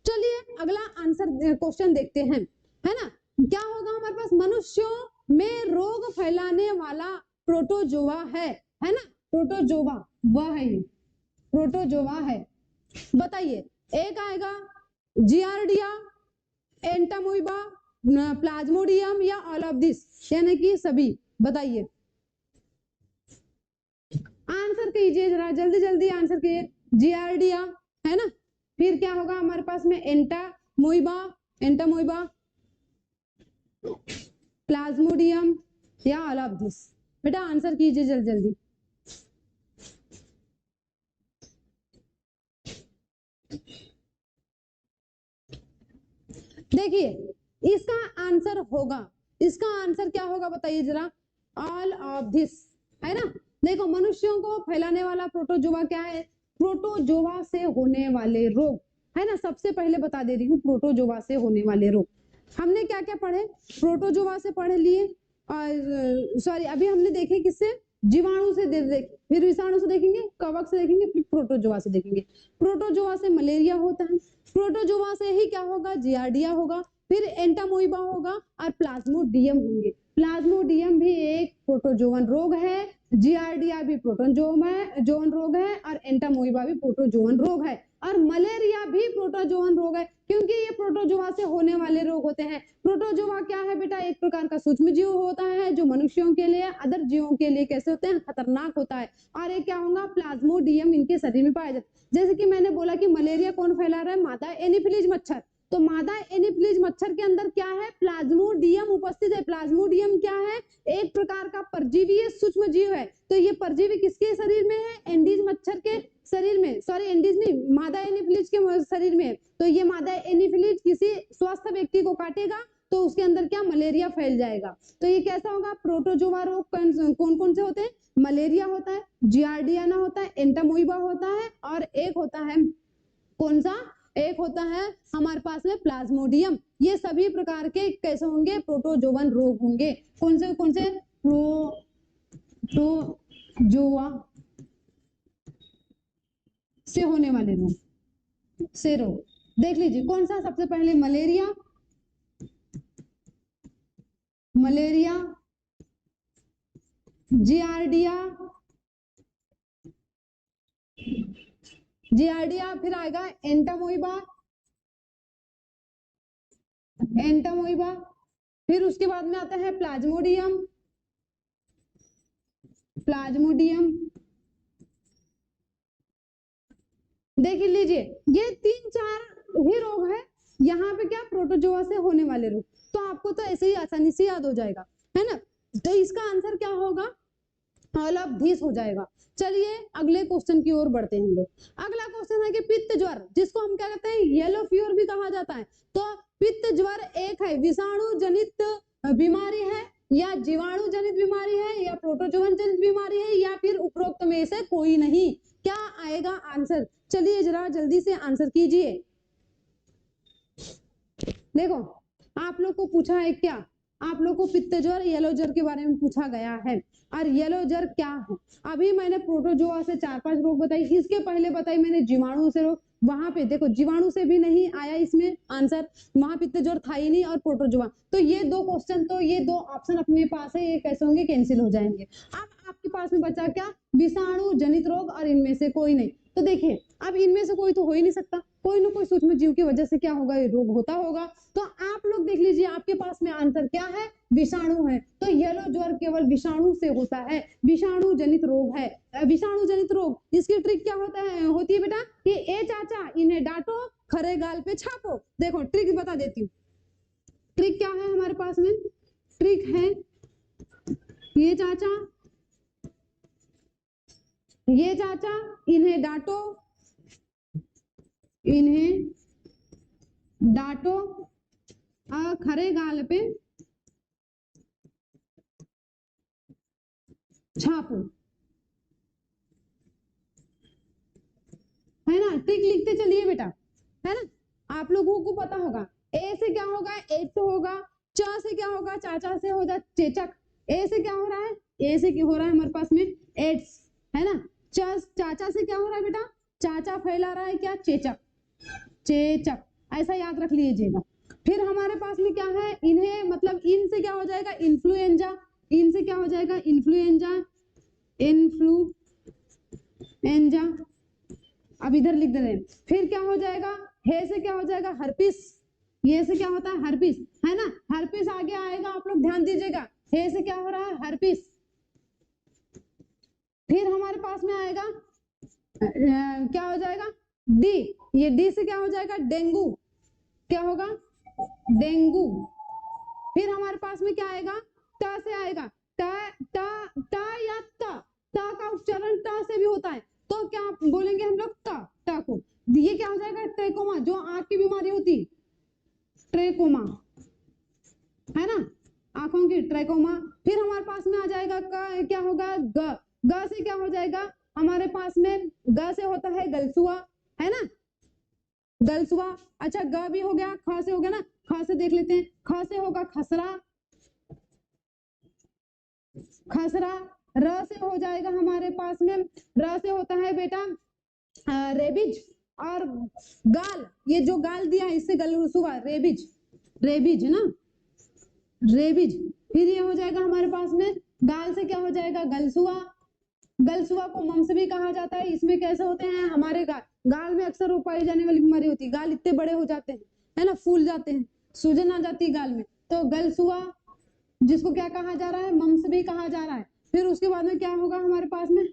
चलिए अगला आंसर क्वेश्चन देखते हैं, है ना। क्या होगा हमारे पास, मनुष्यों में रोग फैलाने वाला प्रोटोजोआ है ना। प्रोटोजोआ वह है, ये प्रोटोजोआ है। बताइए, एक आएगा जियार्डिया, एंटामोइबा, प्लाज्मोडियम या ऑल ऑफ दिस, यानी कि सभी। बताइए, आंसर कीजिए जरा, जल्दी जल्दी आंसर कीजिए। जियार्डिया है ना, फिर क्या होगा हमारे पास में, एंटामोइबा, प्लाज्मोडियम या ऑल ऑफ दिस। बेटा आंसर कीजिए जल्दी जल्दी। देखिए इसका आंसर होगा, इसका आंसर क्या होगा बताइए जरा, ऑल ऑफ दिस, है ना। देखो मनुष्यों को फैलाने वाला प्रोटोजोआ क्या है, प्रोटोजोआ से होने वाले रोग, है ना। सबसे पहले बता दे रही हूँ, प्रोटोजोआ से होने वाले रोग हमने क्या क्या पढ़े, प्रोटोजोआ से पढ़ लिए, और सॉरी अभी हमने देखे किससे, जीवाणु से देख, फिर विषाणु से देखेंगे, कवक से देखेंगे, फिर प्रोटोजोआ से देखेंगे। प्रोटोजोआ से मलेरिया होता है, प्रोटोजोआ से ही क्या होगा, जियार्डिया होगा, फिर एंटामोइबा होगा और प्लाज्मोडियम होंगे। प्लाज्मोडियम भी एक प्रोटोजोवन रोग है, जियार्डिया भी प्रोटोजोवन रोग है, और एंटामोइबा भी प्रोटोजोवन रोग है, और मलेरिया भी प्रोटोजोवन रोग है, क्योंकि ये प्रोटोजोआ से होने वाले रोग होते हैं। प्रोटोजोआ क्या है बेटा, एक प्रकार का सूक्ष्म जीव होता है, जो मनुष्यों के लिए, अदर जीवों के लिए कैसे होते हैं, खतरनाक होता है। और एक क्या होगा, प्लाज्मोडियम इनके शरीर में पाया जाता है। जैसे कि मैंने बोला कि मलेरिया कौन फैला रहा है, मादा एनीफिलीज मच्छर। तो मादा एनीफिलीज मच्छर के अंदर क्या है, प्लाज्मोडियम उपस्थित है। प्लाज्मोडियम क्या है, एक प्रकार का परजीवी सूक्ष्म जीव है। तो ये परजीवी किसके शरीर में है, एंडीज मच्छर के शरीर में, सॉरी एंडीज नहीं, मादा एनीफिलीज के शरीर में। तो ये मादा एनीफिलीज किसी स्वस्थ व्यक्ति को काटेगा तो उसके अंदर क्या, मलेरिया फैल जाएगा। तो ये कैसा होगा, प्रोटोजोआ रोग कौन कौन से होते हैं, मलेरिया होता है, जियार्डियाना होता है, एंटामोइबा होता है, और एक होता है कौन सा, एक होता है हमारे पास में प्लाज्मोडियम। ये सभी प्रकार के कैसे होंगे, प्रोटोजोवन रोग होंगे। कौन से प्रोटोजोआ से होने वाले रोग, से रोग देख लीजिए। कौन सा, सबसे पहले मलेरिया, जियार्डिया, फिर आएगा एंटामोइबा, फिर उसके बाद में आता है प्लाज्मोडियम, देख लीजिए। ये 3-4 ही रोग है यहाँ पे क्या, प्रोटोजोआ से होने वाले रोग। तो आपको तो ऐसे ही आसानी से याद हो जाएगा, है ना। तो इसका आंसर क्या होगा, हलफधीस हो जाएगा। चलिए अगले क्वेश्चन की ओर बढ़ते हैं हम लोग। अगला क्वेश्चन है कि पित्त ज्वर, जिसको हम क्या कहते हैं येलो फीवर भी कहा जाता है। तो पित्त ज्वर एक है विषाणु जनित बीमारी है, या जीवाणु जनित बीमारी है, या प्रोटोजोवन जनित बीमारी है, या फिर उपरोक्त में से कोई नहीं। क्या आएगा आंसर? चलिए जरा जल्दी से आंसर कीजिए। देखो आप लोग को पूछा है क्या, आप लोग को पित्त ज्वर येलो ज्वर के बारे में पूछा गया है। और येलो ज्वर क्या है? अभी मैंने प्रोटोजोआ से 4-5 रोग बताई, इसके पहले बताई मैंने जीवाणु से रोग। वहां पे देखो जीवाणु से भी नहीं आया इसमें आंसर, वहां पित्त ज्वर था ही नहीं और प्रोटोजोआ। तो ये दो क्वेश्चन, तो ये दो ऑप्शन अपने पास है, ये कैसे होंगे? कैंसिल हो जाएंगे। अब आपके पास में बचा क्या? विषाणु जनित रोग और इनमें से कोई नहीं। तो देखिए अब इनमें से कोई तो हो ही नहीं सकता, कोई ना कोई सूक्ष्म जीव की वजह से क्या होगा? ये रोग होता होगा। तो आप लोग देख लीजिए आपके पास में आंसर क्या है? विषाणु है। तो येलो ज्वर केवल विषाणु से होता है, विषाणु जनित रोग है। विषाणु जनित रोग, इसकी ट्रिक क्या होती है बेटा कि ए चाचा इन्हें डांटो खरे गाल पे छापो। देखो ट्रिक बता देती हूँ। ट्रिक क्या है हमारे पास में? ट्रिक है ये चाचा इन्हें डांटो, खरे गाल पे छापो, है ना? ट्रिक लिखते चलिए बेटा, है ना? आप लोगों को पता होगा ए से क्या होगा? एड्स होगा। च से क्या होगा? चाचा से होगा चेचक। ए से क्या हो रहा है? ए से क्या हो रहा है हमारे पास में? एड्स, है ना? चाचा से क्या हो रहा है बेटा? चाचा फैला रहा है क्या? चेचक, चेचक, ऐसा याद रख लीजिएगा। फिर हमारे पास में क्या है? इन्हें मतलब इन से क्या हो जाएगा? इन्फ्लुएंजा। इन से क्या हो जाएगा? Influenza, influenza. अब इधर लिख दे रहे हैं। फिर क्या हो जाएगा? हे से क्या हो जाएगा? हर्पिस। ये से क्या होता है? हर्पिस, है ना? हर्पिस आगे आएगा, आप लोग ध्यान दीजिएगा। हे से क्या हो रहा है? हर्पिस। फिर हमारे पास में आएगा क्या हो जाएगा? डी। ये डी से क्या हो जाएगा? डेंगू। क्या होगा? डेंगू। फिर हमारे पास में क्या आएगा? ट से आएगा। ट ट ट या त, ट का उच्चारण ट से भी होता है, तो क्या बोलेंगे हम लोग? ट को। ये क्या हो जाएगा? ट्रेकोमा, जो आंख की बीमारी होती, ट्रेकोमा, है ना? आंखों की ट्रेकोमा। फिर हमारे पास में आ जाएगा क्या होगा? ग। ग से क्या हो जाएगा हमारे पास में? ग से होता है गलसुआ, है ना? गलसुआ। अच्छा ग भी हो गया, ख से हो गया ना? ख से देख लेते हैं। ख से होगा खसरा, खसरा। र से हो जाएगा हमारे पास में, र से होता है बेटा रेबिज। और गाल, ये जो गाल दिया है इससे गलसुआ, रेबिज, रेबिज है ना? रेबिज। फिर ये हो जाएगा हमारे पास में गाल से क्या हो जाएगा? गलसुआ। गलसुआ को मम्स भी कहा जाता है। इसमें कैसे होते हैं? हमारे गाल में अक्सर पाई जाने वाली बीमारी होती है, गाल इतने बड़े हो जाते हैं, है ना? फूल जाते हैं, सूजन आ जाती है गाल में, तो गलसुआ, जिसको क्या कहा जा रहा है? मम्स भी कहा जा रहा है। फिर उसके बाद में क्या होगा हमारे पास में?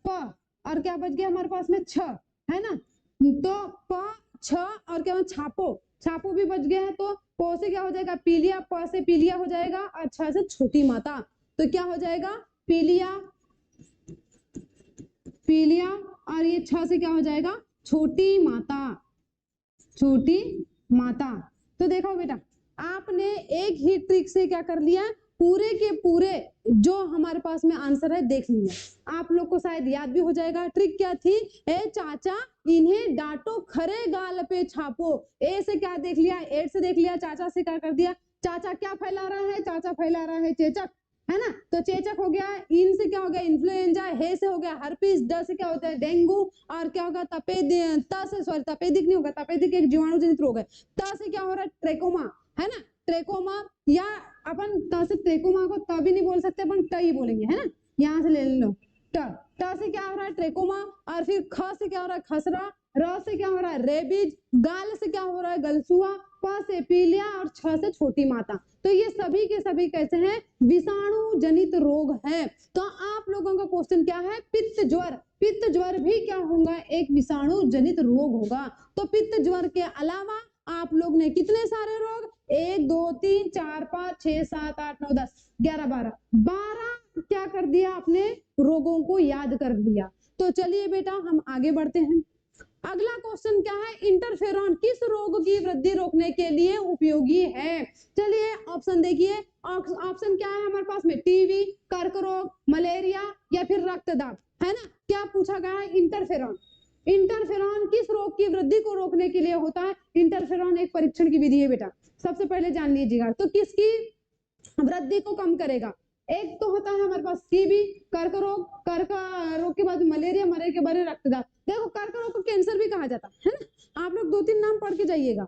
प। और क्या बच गया हमारे पास में? छ, है ना? तो प छ और क्या? छापो, छापो भी बच गया है। तो प से क्या हो जाएगा? पीलिया। प से पीलिया हो जाएगा। और छ से छोटी माता, तो क्या हो जाएगा? पीलिया, पीलिया। और ये छ से क्या हो जाएगा? छोटी माता, छोटी माता। तो देखो बेटा आपने एक ही ट्रिक से क्या कर लिया? पूरे के पूरे जो हमारे पास में आंसर है देख लिया। आप लोग को शायद याद भी हो जाएगा। ट्रिक क्या थी? ए चाचा इन्हें डांटो खरे गाल पे छापो। ए से क्या देख लिया? एड से देख लिया। चाचा से क्या कर दिया? चाचा क्या फैला रहा है? चाचा फैला रहा है चेचक, है ना? तो चेचक हो गया। इन से क्या हो गया? इन्फ्लुएंजा। हे से हो गया हर्पिस। ड से क्या होता है? डेंगू। और क्या होगा? तपेदिक नहीं होगा, तपेदिक एक जीवाणु जनित रोग है। त से क्या हो रहा है? ट्रेकोमा, है ना? ट्रेकोमा, या अपन त से ट्रेकोमा को त भी नहीं बोल सकते, अपन ट ही बोलेंगे, है ना? यहाँ से ले लो ट। ट से क्या हो रहा है? ट्रेकोमा। और फिर ख से क्या हो रहा है? खसरा। र से क्या हो रहा है? रेबीज। गाल से क्या हो रहा है? गलसुआ। प से पीलिया। और छ से छोटी माता। तो ये सभी के सभी कैसे हैं? विषाणु जनित रोग है। तो आप लोगों का क्वेश्चन क्या है? पित्त ज्वर। पित्त ज्वर भी क्या होगा? एक विषाणु जनित रोग होगा। तो पित्त ज्वर के अलावा आप लोग ने कितने सारे रोग, 1 2 3 4 5 6 7 8 9 10 11 12 क्या कर दिया आपने, रोगों को याद कर दिया। तो चलिए बेटा हम आगे बढ़ते हैं। अगला क्वेश्चन क्या है, इंटरफेरॉन किस रोग की वृद्धि रोकने के लिए उपयोगी है। चलिए ऑप्शन देखिए, ऑप्शन क्या है हमारे पास में, टीबी, कर्क रोग, मलेरिया या फिर रक्तदाब, है ना। क्या पूछा गया है, इंटरफेरॉन। इंटरफेरॉन किस रोग की वृद्धि को रोकने के लिए होता है। इंटरफेरॉन एक परीक्षण की विधि है बेटा, सबसे पहले जान लीजिएगा। तो किसकी वृद्धि को कम करेगा, एक तो होता है हमारे पास टीबी, कर्क रोग के बाद मलेरिया, मलेरिया के बाद रक्तदाब। देखो कर्क रोग को कैंसर भी कहा जाता है ना, आप लोग 2-3 नाम पढ़ के जाइएगा।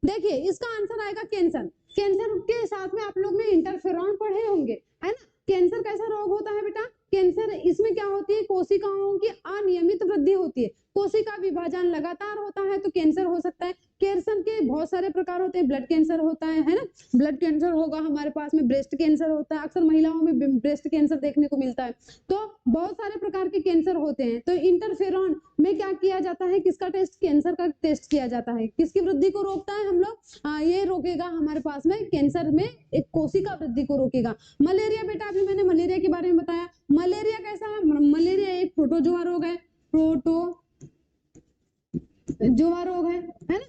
देखिए इसका आंसर आएगा कैंसर। कैंसर के साथ में आप लोग ने इंटरफेरॉन पढ़े होंगे, है ना। कैंसर कैसा रोग होता है बेटा, कैंसर इसमें क्या होती है, कोशिकाओं की अनियमित वृद्धि होती है, कोशिका विभाजन लगातार होता है तो कैंसर हो सकता है। कैंसर के बहुत सारे प्रकार होते हैं, ब्लड कैंसर होता है ना, ब्लड कैंसर होगा हमारे पास में, ब्रेस्ट कैंसर होता है, अक्सर महिलाओं में ब्रेस्ट कैंसर देखने को मिलता है। तो बहुत सारे प्रकार के कैंसर होते हैं। तो इंटरफेरॉन में क्या किया जाता है, किसका टेस्ट, कैंसर का टेस्ट किया जाता है। किसकी वृद्धि को रोकता है हम लोग, ये रोकेगा हमारे पास में कैंसर में एक कोशिका वृद्धि को रोकेगा। मलेरिया बेटा, अभी मैंने मलेरिया के बारे में बताया। मलेरिया कैसा है, मलेरिया एक प्रोटोजोआ रोग है, प्रोटोजोआ रोग है ना।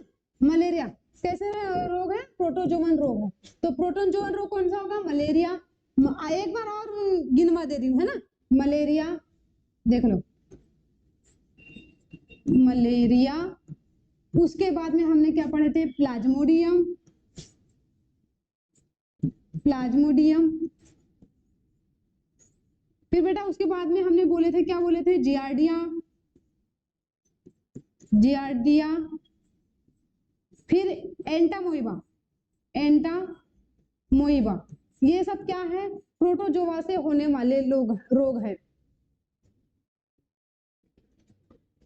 मलेरिया कैसे रोग है, प्रोटोजोवन रोग है। तो प्रोटोजोवन रोग कौन सा होगा, मलेरिया। एक बार और गिनवा दे रही हूँ, है ना। मलेरिया देख लो, मलेरिया, उसके बाद में हमने क्या पढ़े थे, प्लाज्मोडियम, प्लाज्मोडियम। फिर बेटा उसके बाद में हमने बोले थे, क्या बोले थे, जियार्डिया, जियार्डिया। फिर एंटामोइबा, एंटामोइबा। ये सब क्या है, प्रोटोजोआ से होने वाले रोग है।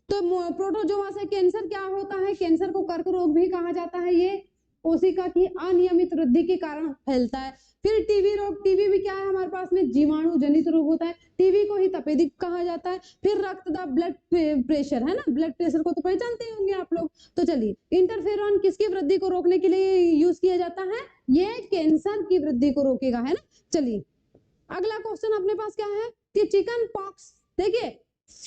तो प्रोटोजोआ से कैंसर क्या होता है, कैंसर को कर्क रोग भी कहा जाता है। ये कोशिका की अनियमित वृद्धि के कारण फैलता है। फिर टीबी रोग, टीबी भी क्या है हमारे पास में, जीवाणु जनित रोग होता है, टीबी को ही तपेदिक कहा जाता है। फिर रक्तदाब, ब्लड प्रेशर, है ना, ब्लड प्रेशर को तो पहचानते होंगे आप लोग। तो चलिए, इंटरफेरॉन किसकी वृद्धि को रोकने के लिए यूज किया जाता है, ये कैंसर की वृद्धि को रोकेगा, है ना। चलिए अगला क्वेश्चन अपने पास क्या है कि चिकन पॉक्स, देखिए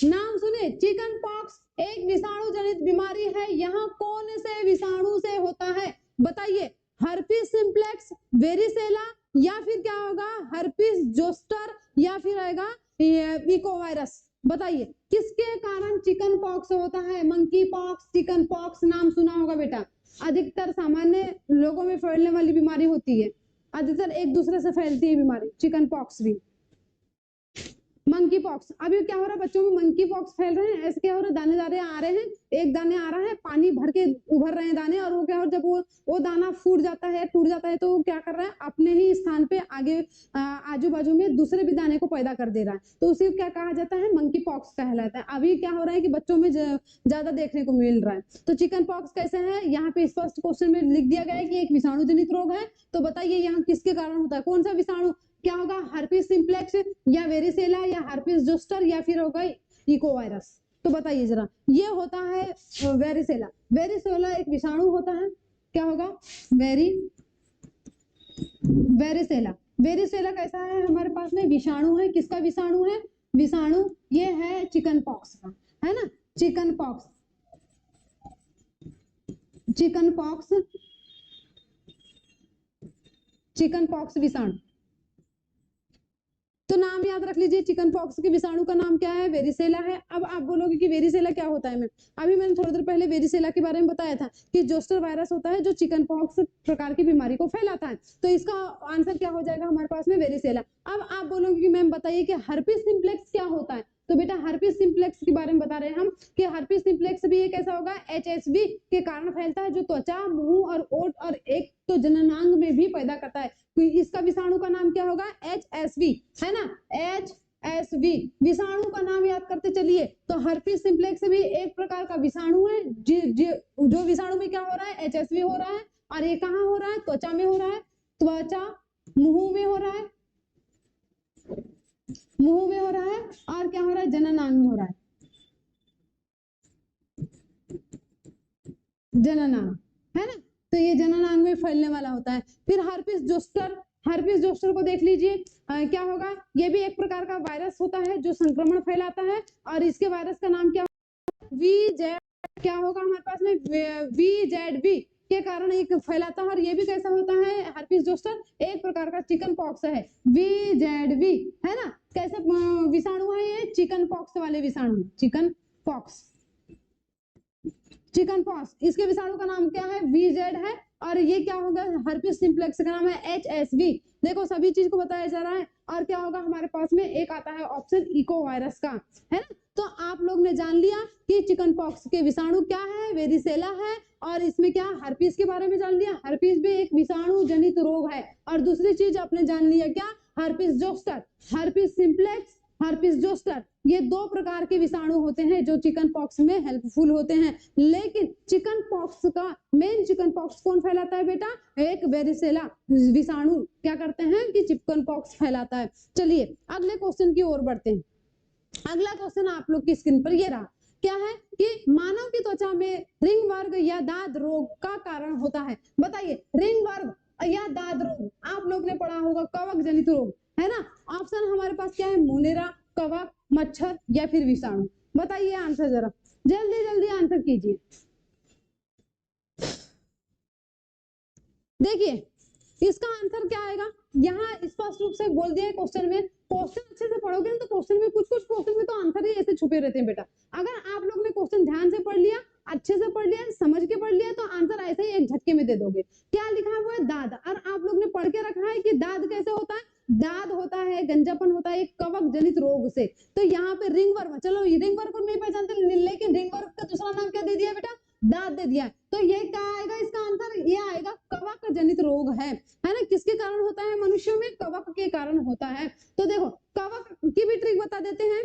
नाम सुने, चिकन पॉक्स एक विषाणु जनित बीमारी है, यहाँ कौन से विषाणु से होता है, बताइए। हर्पिस सिंप्लेक्स, वेरिसेला, या फिर क्या होगा, हर्पिस जोस्टर, या फिर आएगा इकोवायरस। बताइए किसके कारण चिकन पॉक्स होता है, मंकी पॉक्स, चिकन पॉक्स, नाम सुना होगा बेटा। अधिकतर सामान्य लोगों में फैलने वाली बीमारी होती है, अधिकतर एक दूसरे से फैलती है बीमारी, चिकन पॉक्स भी। मंकी पॉक्स, अभी क्या हो रहा है बच्चों में, मंकी पॉक्स फैल रहे हैं। ऐसे क्या हो रहा है, दाने दाने आ रहे हैं, एक दाने आ रहा है, पानी भर के उभर रहे हैं दाने, और वो क्या हो, जब वो दाना फूट जाता है, टूट जाता है, तो वो क्या कर रहा है, अपने ही स्थान पे आगे आजू बाजू में दूसरे भी दाने को पैदा कर दे रहा है। तो उसे क्या कहा जाता है, मंकी पॉक्स कहलाता है। अभी क्या हो रहा है कि बच्चों में ज्यादा देखने को मिल रहा है। तो चिकन पॉक्स कैसे है, यहाँ पे स्पष्ट क्वेश्चन में लिख दिया गया है कि एक विषाणु जनित रोग है। तो बताइए यहाँ किसके कारण होता है, कौन सा विषाणु, क्या होगा, हर्पिस सिंप्लेक्स या वेरिसेला या हर्पिस जोस्टर या फिर होगा इकोवायरस। तो बताइए जरा, ये होता है वेरिसेला। वेरिसेला एक विषाणु होता है, क्या होगा, वेरिसेला। वेरिसेला कैसा है, हमारे पास में विषाणु है, किसका विषाणु है, विषाणु ये है चिकन पॉक्स का, है ना। Chicken pox, chicken pox, chicken pox विषाणु। तो नाम याद रख लीजिए, चिकन पॉक्स के विषाणु का नाम क्या है, वेरिसेला है। अब आप बोलोगे कि वेरिसेला क्या होता है, अभी मैंने थोड़ी देर पहले वेरिसेला के बारे में बताया था कि जोस्टर वायरस होता है जो चिकन पॉक्स प्रकार की बीमारी को फैलाता है। तो इसका आंसर क्या हो जाएगा हमारे पास में, वेरिसेला। अब आप बोलोगे कि मैम बताइए कि हर्पिस सिंप्लेक्स क्या होता है। तो बेटा हर्पिस सिंप्लेक्स के बारे में बता रहे हैं हम कि हर्पिस सिंप्लेक्स भी एक ऐसा होगा, HSV के कारण फैलता है, जो त्वचा, मुंह और ओठ और एक तो जननांग में भी पैदा करता है। तो इसका विषाणु का नाम क्या होगा, HSV, है ना, HSV विषाणु का नाम याद करते चलिए। तो हर्पिस सिंप्लेक्स भी एक प्रकार का विषाणु है, जो विषाणु में क्या हो रहा है, HSV हो रहा है। और ये कहाँ हो रहा है, त्वचा में हो रहा है, त्वचा, मुंह में हो रहा है, मुंह में हो रहा है, और क्या हो रहा है, जननांग में हो रहा है। जननांग, है ना। तो ये जननांग में फैलने वाला होता है। फिर हर्पिस जोस्टर को देख लीजिए, क्या होगा, ये भी एक प्रकार का वायरस होता है जो संक्रमण फैलाता है, और इसके वायरस का नाम क्या VZ, क्या होगा हमारे पास में VZV के कारण एक फैलाता है। और ये भी कैसा होता है, हर्पिस जोस्टर एक प्रकार का चिकन पॉक्स है, VZV, है ना। कैसे विषाणु है ये, चिकन पॉक्स वाले विषाणु, चिकन पॉक्स, इसके विषाणु का नाम क्या है, VZ है। और ये क्या होगा, हर्पिस सिंप्लेक्स का नाम है HSV। देखो सभी चीज को बताया जा रहा है। और क्या होगा हमारे पास में, एक आता है ऑप्शन इको वायरस का, है ना। तो आप लोग ने जान लिया कि चिकन पॉक्स के विषाणु क्या है, वेरिसेला है, और इसमें क्या हर्पिस के बारे में जान लिया, हर्पिस भी एक विषाणु जनित रोग है। और दूसरी चीज आपने जान लिया क्या, herpes zoster, herpes simplex, herpes zoster, ये दो प्रकार के विषाणु होते हैं जो चिकन पॉक्स में हेल्पफुल होते हैं। लेकिन चिकन पॉक्स का मेन चिकन पॉक्स कौन फैलाता है बेटा, एक वेरिसेला विषाणु क्या करते हैं कि चिकन पॉक्स फैलाता है। चलिए अगले क्वेश्चन की ओर बढ़ते हैं। अगला क्वेश्चन आप लोग की स्क्रीन पर ये रहा, क्या है कि मानव की त्वचा में रिंगवर्म या दाद रोग का कारण होता है। बताइए, रिंगवर्म या दाद रोग आप लोग ने पढ़ा होगा, कवक जनित रोग, है ना। ऑप्शन हमारे पास क्या है, मोनेरा, कवक, मच्छर या फिर विषाणु। बताइए आंसर जरा, जल्दी जल्दी आंसर कीजिए। देखिए इसका आंसर क्या आएगा, यहाँ स्पष्ट रूप से बोल दिया है क्वेश्चन में। क्वेश्चन अच्छे से पढ़ोगे ना तो क्वेश्चन में कुछ क्वेश्चन में तो आंसर ही ऐसे छुपे रहते हैं बेटा। अगर आप लोग ने क्वेश्चन ध्यान से पढ़ लिया, अच्छे से पढ़ लिया, समझ के पढ़ लिया, तो आंसर ऐसे ही एक झटके में दे दोगे। क्या लिखा है वो है दाद, और आप लोग ने पढ़ के रखा है कि दाद कैसे होता है, दाद होता है, गंजापन होता है एक कवक जनित रोग से। तो यहाँ पे रिंगवर्म, चलो रिंगवर्म को नहीं पहचानते, लेकिन रिंगवर्म का दूसरा नाम क्या दे दिया बेटा, दाद दे दिया। तो ये क्या आएगा, इसका आंसर ये आएगा, कवक जनित रोग है ना। किसके कारण होता है, मनुष्यों में कवक के कारण होता है। तो देखो कवक की भी ट्रिक बता देते हैं,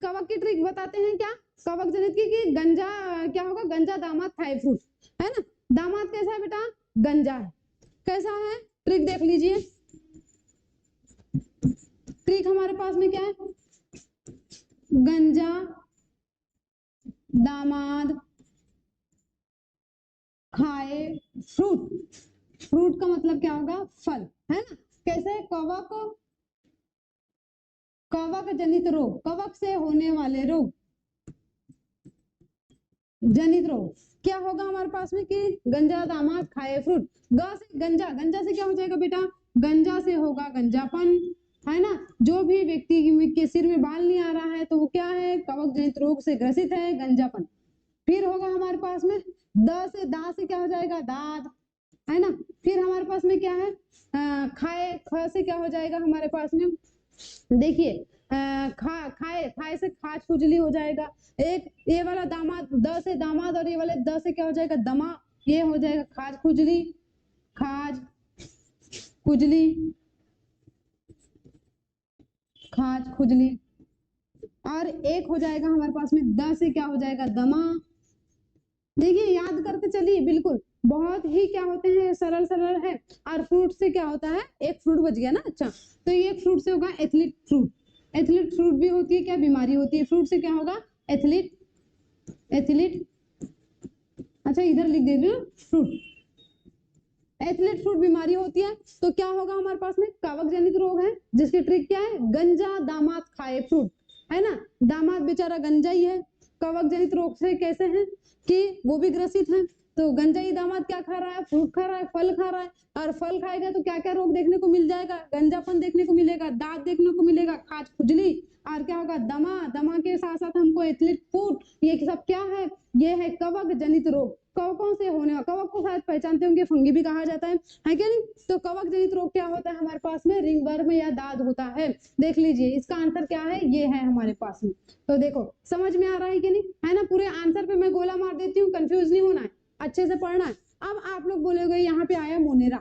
कवक की ट्रिक बताते हैं क्या, कवक जनित की, कि गंजा क्या होगा, गंजा दामाद खाए फ्रूट, है ना। दामाद कैसा है बेटा, गंजा है, कैसा है, ट्रिक देख लीजिए। ट्रिक हमारे पास में क्या है, गंजा दामाद खाए फ्रूट, फ्रूट का मतलब क्या होगा, फल, है ना। कैसे, कवक, कवक जनित रोग, कवक से होने वाले रोग, जनित रोग क्या होगा हमारे पास में, कि गंजा दामाद खाए फ्रूट। ग से गंजा, गंजा से क्या हो जाएगा बेटा, गंजा से होगा गंजापन, है ना। जो भी व्यक्ति के सिर में बाल नहीं आ रहा है तो वो क्या है, कवक जनित रोग से ग्रसित है, गंजापन। फिर होगा हमारे पास में द से, दा से क्या हो जाएगा, दाद, है ना। फिर हमारे पास में क्या है, खाए, ख से क्या हो जाएगा हमारे पास में, देखिए खाए से खाज खुजली हो जाएगा। एक ये वाला दामाद, द से दामाद, और ये वाले द से क्या हो जाएगा, दमा, ये हो जाएगा खाज खुजली, खाज खुजली, खाज खुजली। और एक हो जाएगा हमारे पास में द से क्या हो जाएगा, दमा। देखिए याद करते चलिए, बिल्कुल बहुत ही क्या होते हैं, सरल सरल है। और फ्रूट से क्या होता है, एक फ्रूट बच गया ना, अच्छा। तो ये फ्रूट से होगा एथलीट फ्रूट, एथलीट फ्रूट भी होती है क्या, बीमारी होती है, फ्रूट से क्या होगा, एथलीट, एथलीट, अच्छा इधर लिख दीजिए फ्रूट, एथलीट फ्रूट बीमारी होती है। तो क्या होगा हमारे पास में, कवक जनित रोग है, जिसकी ट्रिक क्या है, गंजा दामाद खाए फ्रूट, है ना। दामाद बेचारा गंजा ही है, कवक जनित रोग से कैसे है कि वो भी ग्रसित है। तो गंजाई दामाद क्या खा रहा है, फ्रूट खा रहा है, फल खा रहा है, और फल खाएगा तो क्या क्या रोग देखने को मिल जाएगा, गंजापन देखने को मिलेगा, दांत देखने को मिलेगा, खाज खुजली, और क्या होगा, दमा, दमा के साथ साथ हमको एथलीट फूट, ये सब क्या है, ये है कवक जनित रोग। कवकों से होने वाला, कवक को शायद पहचानते होंगे, फंगी भी कहा जाता है क्या नहीं। तो कवक जनित रोग क्या होता है हमारे पास में, रिंगवर्म या दाद होता है। देख लीजिए इसका आंसर क्या है, ये है हमारे पास में। तो देखो समझ में आ रहा है कि नहीं, है ना। पूरे आंसर पे मैं गोला मार देती हूँ, कंफ्यूज नहीं होना है, अच्छे से पढ़ना है। अब आप लोग बोलोगे यहाँ पे आया मोनेरा।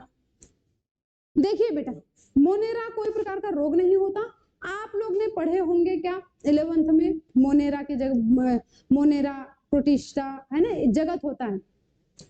देखिए बेटा, मोनेरा कोई प्रकार का रोग नहीं होता। आप लोग ने पढ़े होंगे क्या 11th में, मोनेरा के जगह, मोनेरा प्रोटिस्टा, है ना, जगत होता है,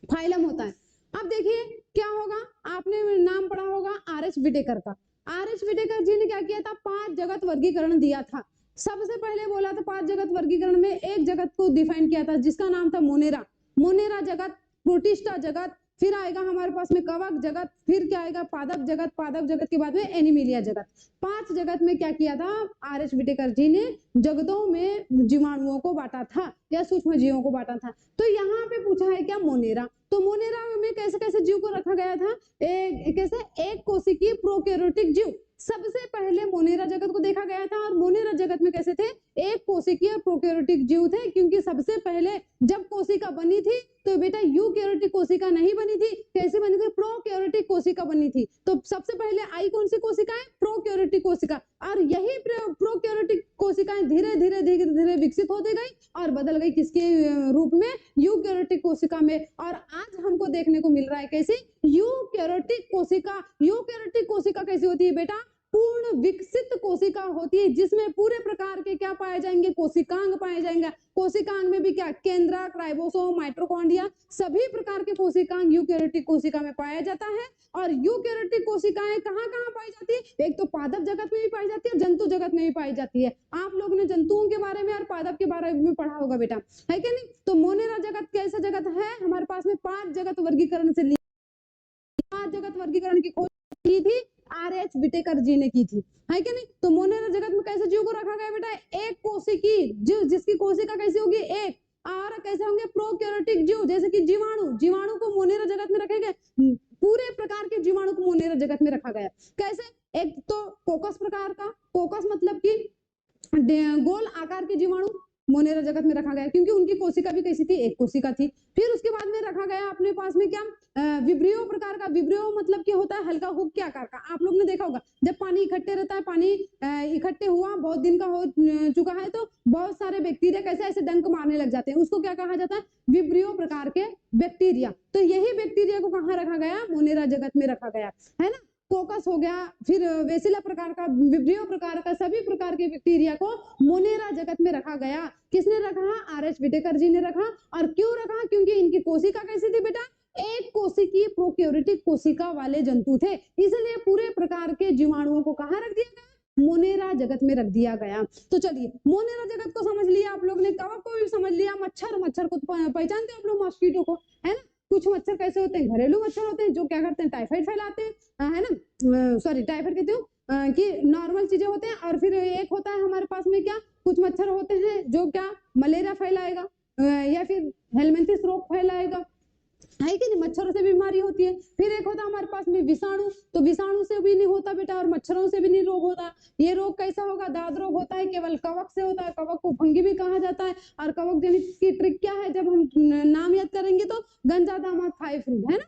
फाइलम होता है। अब देखिए क्या होगा, आपने नाम पढ़ा होगा आर.एच. विटेकर का। आर.एच. विटेकर जी ने क्या किया था, 5 जगत वर्गीकरण दिया था। सबसे पहले बोला था 5 जगत वर्गीकरण में एक जगत को डिफाइन किया था जिसका नाम था मोनेरा। मोनेरा जगत, प्रोटिस्टा जगत, फिर आएगा हमारे पास में कवक जगत, फिर क्या आएगा पादप जगत, पादप जगत के बाद में एनिमिलिया जगत। 5 जगत में क्या किया था आर.एच. व्हिटेकर जी ने, जगतों में जीवाणुओं को बांटा था या सूक्ष्म जीवों को बांटा था। तो यहाँ पे पूछा है क्या मोनेरा, तो मोनेरा में कैसे कैसे जीव को रखा गया था, कैसे एक कोशिकीय प्रोकैरियोटिक जीव सबसे पहले मोनेरा जगत को देखा गया था। और मोनेरा जगत में कैसे थे, एक कोशिकीय प्रोकैरियोटिक जीव थे, क्योंकि सबसे पहले जब कोशिका बनी थी तो बेटा यूकैरियोटिक कोशिका नहीं बनी थी, कैसे बनी थी, प्रोकैरियोटिक कोशिका बनी थी। तो सबसे पहले आई कौन सी कोशिका है, प्रोकैरियोटिक कोशिका, और यही प्रोकैरियोटिक कोशिकाएं धीरे धीरे धीरे धीरे विकसित होती गई और बदल गई किसके रूप में, यूकैरियोटिक कोशिका में। और आज हमको देखने को मिल रहा है कैसे यूकैरियोटिक कोशिका। यूकैरियोटिक कोशिका कैसी होती है बेटा, पूर्ण विकसित कोशिका होती है, जिसमें पूरे प्रकार के क्या पाए जाएंगे, कोशिकांग पाए जाएंगे। कोशिकांग में भी क्या, केंद्रक, राइबोसोम, माइटोकॉन्ड्रिया, सभी प्रकार के कोशिकांग यूकैरियोटिक कोशिका में पाया जाता है। और यूकैरियोटिक कोशिकाएं कहाँ कहाँ पाई जाती है, एक तो पादप जगत में भी पाई जाती है, जंतु जगत में भी पाई जाती है। आप लोगों ने जंतुओं के बारे में और पादप के बारे में पढ़ा होगा बेटा, है कि नहीं। तो मोनेरा जगत कैसा जगत है, हमारे पास में 5 जगत वर्गीकरण से 5 जगत वर्गीकरण की खोज की थी आर.एच. व्हिटेकर जी ने की थी, है कि नहीं। तो मोनेरा जगत में कैसे जीव को रखा गया बेटा, एक कोशिकी जीव, जिसकी कोशिका कैसी होगी, एक, और कैसे होंगे प्रोकैरियोटिक जीव, जैसे कि जीवाणु, जीवाणु को मोनेरा जगत में रखे गए, पूरे प्रकार के जीवाणु को मोनेरा जगत में रखा गया। कैसे, एक तो कोकस प्रकार का, कोकस मतलब कि गोल आकार के जीवाणु मोनेरा जगत में रखा गया, क्योंकि उनकी कोशिका भी कैसी थी, एक कोशिका थी। फिर उसके बाद में रखा गया अपने पास में क्या, विब्रियो प्रकार का। विब्रियो मतलब क्या होता है, हल्का हुक के आकार का। आप लोग ने देखा होगा जब पानी इकट्ठे रहता है, पानी इकट्ठे हुआ बहुत दिन का हो चुका है, तो बहुत सारे बैक्टीरिया कैसे ऐसे डंक मारने लग जाते हैं, उसको क्या कहा जाता है, विब्रियो प्रकार के बैक्टीरिया। तो यही बैक्टीरिया को कहाँ रखा गया, मोनेरा जगत में रखा गया, है ना। कोकस हो गया, फिर वेसिला प्रकार का, विब्रियो प्रकार का, सभी प्रकार के बैक्टीरिया को मोनेरा जगत में रखा गया। किसने रखा, आर.एच. व्हिटेकर जी ने रखा। और क्यों रखा, क्योंकि इनकी कोशिका कैसी थी बेटा, एक कोशिकीय प्रोकैरियोटिक कोशिका वाले जंतु थे, इसलिए पूरे प्रकार के जीवाणुओं को कहाँ रख दिया गया, मोनेरा जगत में रख दिया गया। तो चलिए मोनेरा जगत को समझ लिया आप लोग ने, कवक को भी समझ लिया, मच्छर को पहचानते हैं आप लोग, मॉस्किटो को, है ना। कुछ मच्छर कैसे होते हैं, घरेलू मच्छर होते हैं, जो क्या करते हैं, टाइफाइड फैलाते हैं, है ना, सॉरी टाइफाइड कहते हो कि नॉर्मल चीजें होते हैं। और फिर एक होता है हमारे पास में क्या, कुछ मच्छर होते हैं जो क्या मलेरिया फैलाएगा या फिर हेलमिंथिस रोग फैलाएगा, है कि नहीं, मच्छरों से बीमारी होती है। फिर एक होता है हमारे पास में विषाणु, तो विषाणु से भी नहीं होता बेटा, और मच्छरों से भी नहीं रोग होता। ये रोग कैसा होगा, दाद रोग होता है, केवल कवक से होता है, कवक को फंगी भी कहा जाता है। और कवक जनित की ट्रिक क्या है, जब हम नाम याद करेंगे तो गंजा दामाद खाए फ्रूट, है ना।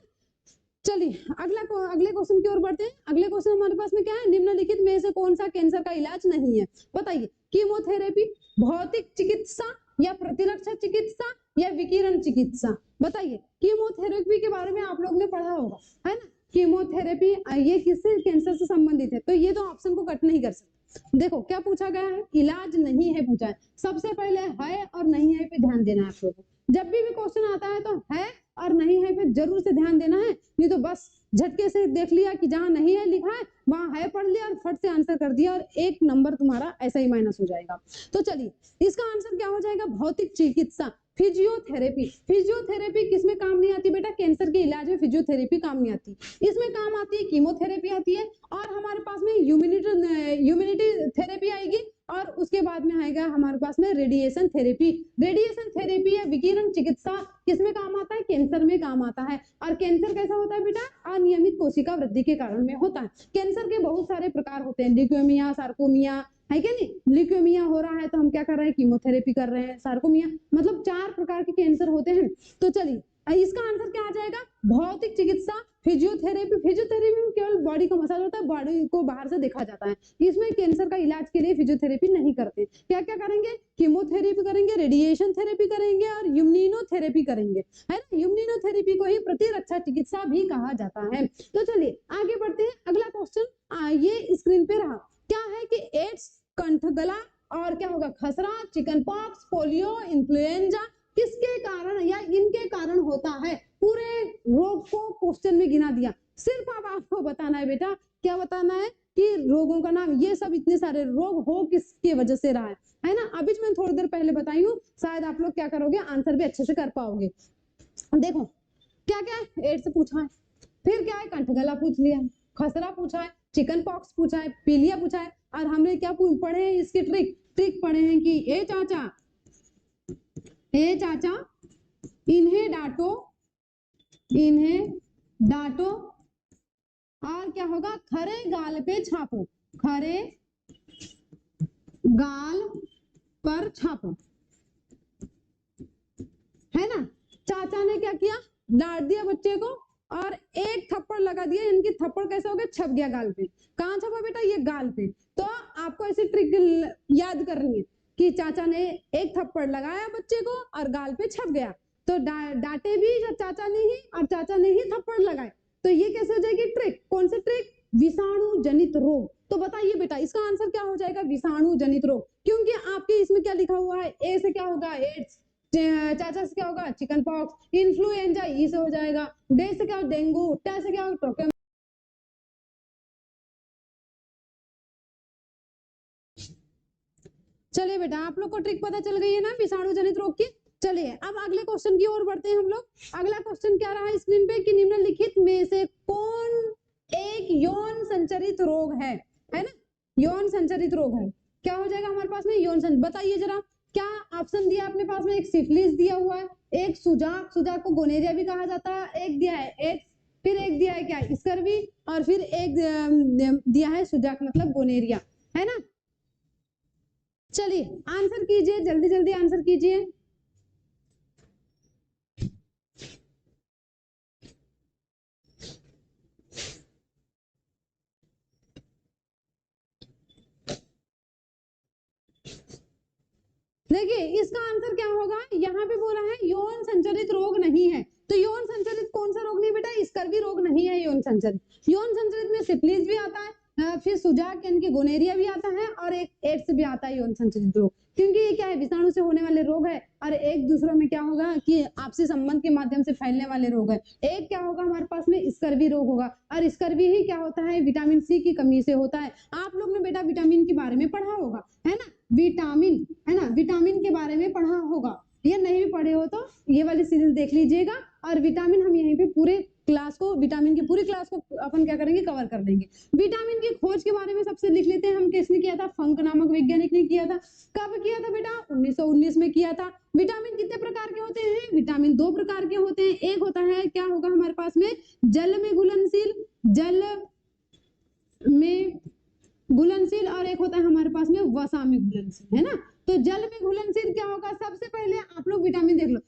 चलिए अगले क्वेश्चन की ओर बढ़ते हैं। अगले क्वेश्चन हमारे पास में क्या है, निम्नलिखित में से कौन सा कैंसर का इलाज नहीं है, बताइए। कीमोथेरेपी, भौतिक चिकित्सा, या प्रतिरक्षा चिकित्सा, या विकिरण चिकित्सा, बताइए। कीमोथेरेपी के बारे में आप लोग ने पढ़ा होगा, है ना। कीमोथेरेपी ये किससे, कैंसर से संबंधित है, तो ये तो ऑप्शन को कट नहीं कर सकते। देखो क्या पूछा गया है, इलाज नहीं है पूछा है। सबसे पहले है और नहीं है पे ध्यान देना है आप लोगों को। जब भी क्वेश्चन आता है तो है और नहीं है पे जरूर से ध्यान देना है, नहीं तो बस झटके से देख लिया कि जहां नहीं है लिखा है वहां है पढ़ लिया और फट से आंसर कर दिया, और 1 नंबर तुम्हारा ऐसा ही माइनस हो जाएगा। तो चलिए इसका आंसर क्या हो जाएगा, भौतिक चिकित्सा, फिजियोथेरेपी। फिजियोथेरेपी किसमें काम नहीं आती बेटा, कैंसर के इलाज में फिजियोथेरेपी काम नहीं आती। इसमें काम आती है कीमोथेरेपी आती है, और हमारे पास में ह्यूमिनिटी थेरेपी आएगी, और उसके बाद में आएगा हमारे पास में रेडिएशन थेरेपी। रेडिएशन थेरेपी या विकिरण चिकित्सा किसमें काम आता है, कैंसर में काम आता है। और कैंसर कैसा होता है बेटा, अनियमित कोशिका वृद्धि के कारण में होता है। कैंसर के बहुत सारे प्रकार होते हैं, ल्यूकेमिया, सार्कोमिया, है क्या नहीं। ल्यूकेमिया हो रहा है तो हम क्या कर रहे हैं, कीमोथेरेपी कर रहे हैं। सार्कोमिया मतलब 4 प्रकार के कैंसर होते हैं। तो चलिए इसका आंसर क्या आ जाएगा, भौतिक चिकित्सा, फिजियोथेरेपी। फिजियोथेरेपी में केवल बॉडी का मसाज होता है, बॉडी को बाहर से देखा जाता है। इसमें कैंसर का इलाज के लिए फिजियोथेरेपी नहीं करते। क्या क्या करेंगे, कीमोथेरेपी करेंगे, रेडिएशन थेरेपी करेंगे, और यूमनिनोथेरेपी करेंगे, है ना। यूमनिनोथेरेपी को ही प्रतिरक्षा चिकित्सा भी कहा जाता है। तो चलिए आगे बढ़ते हैं। अगला क्वेश्चन ये स्क्रीन पे रहा, क्या है कि एड्स, कंठगला, और क्या होगा, खसरा, चिकन पॉक्स, पोलियो, इन्फ्लुएंजा किसके कारण या इनके कारण होता है। पूरे रोग को क्वेश्चन में गिना दिया, सिर्फ अब आपको बताना है बेटा, क्या बताना है कि रोगों का नाम, ये सब इतने सारे रोग हो किसकी वजह से रहा है ना। अभी मैं थोड़ी देर पहले बताई हूँ, शायद आप लोग क्या करोगे, आंसर भी अच्छे से कर पाओगे। देखो क्या क्या है, एड्स पूछा है, फिर क्या है, कंठगला पूछ लिया है, खसरा पूछा है, चिकन पॉक्स पूछा है, पीलिया पूछा है, और हमने क्या पढ़े हैं इसकी ट्रिक पढ़े हैं कि ए चाचा इन्हें डांटो और क्या होगा, खरे गाल पे छापो, खरे गाल पर छापो, है ना। चाचा ने क्या किया, डांट दिया बच्चे को और एक थप्पड़ लगा दिया, इनकी थप्पड़ कैसे हो गया, छप गया गाल पे। कहाँ छपा बेटा, ये गाल पे। तो आपको ऐसी ट्रिक याद करनी है कि चाचा ने एक थप्पड़ लगाया बच्चे को और गाल पे छप गया, तो डांटे भी चाचा ने ही और चाचा ने ही थप्पड़ लगाए। तो ये कैसे हो जाएगी ट्रिक, कौन सी ट्रिक, विषाणु जनित रोग। तो बताइए बेटा इसका आंसर क्या हो जाएगा, विषाणु जनित रोग, क्योंकि आपके इसमें क्या लिखा हुआ है, ए से क्या होगा, एड्स, चाचा से क्या होगा, चिकन पॉक्स, इन्फ्लुएंजा ई से हो जाएगा, डे से क्या हो, डेंगू, टा से क्या हो, टोके। चलिए बेटा आप लोग को ट्रिक पता चल गई है ना विषाणु जनित रोग की। चलिए अब अगले क्वेश्चन की ओर बढ़ते हैं हम लोग। अगला क्वेश्चन क्या रहा है स्क्रीन पे कि निम्नलिखित में से कौन एक यौन संचरित रोग है ना, यौन संचरित रोग है, क्या हो जाएगा हमारे पास में, यौन संचरित। बताइए जरा क्या ऑप्शन दिया अपने पास में, एक सिफिलिस दिया हुआ है, एक सुजाक को गोनेरिया भी कहा जाता है, एक दिया है एड्स, फिर एक दिया है क्या, स्कर्वी, और फिर एक दिया है सुजाक मतलब गोनेरिया, है ना। चलिए आंसर कीजिए, जल्दी जल्दी आंसर कीजिए। देखिए इसका आंसर क्या होगा, यहाँ पे बोला है यौन संचरित रोग नहीं है, तो यौन संचरित कौन सा रोग नहीं बेटा, स्कर्वी रोग नहीं है यौन संचरित। यौन संचरित में सिफिलिस भी आता है, फिर सुजाक यानी कि गोनेरिया भी आता है, और एक एड्स भी आता है यौन संचरित रोग, क्योंकि ये क्या है विषाणु से होने वाले रोग है, और एक दूसरों में क्या होगा कि आपसी संबंध के माध्यम से फैलने वाले रोग है। एक क्या होगा हमारे पास में, स्कर्वी रोग होगा, और स्कर्वी ही क्या होता है, विटामिन सी की कमी से होता है। आप लोग ने बेटा विटामिन के बारे में पढ़ा होगा, है ना, विटामिन, है ना, विटामिन के बारे में पढ़ा होगा, ये नहीं भी पढ़े हो तो ये वाली सीरीज देख लीजिएगा, और विटामिन हम यहीं पे पूरे क्लास को, विटामिन की पूरी क्लास को अपन क्या करेंगे, कवर कर देंगे। विटामिन की खोज के बारे में सबसे लिख लेते हैं हम, किसने किया था, फंक नामक वैज्ञानिक ने किया था। कब किया था बेटा, 1919 में किया था। विटामिन कितने प्रकार के होते हैं, विटामिन 2 प्रकार के होते हैं, एक होता है क्या होगा हमारे पास में, जल में घुलनशील, और एक होता है हमारे पास में वसा में घुलनशील, है ना। तो जल में घुलनशील क्या होगा, सबसे पहले आप लोग विटामिन देख लो,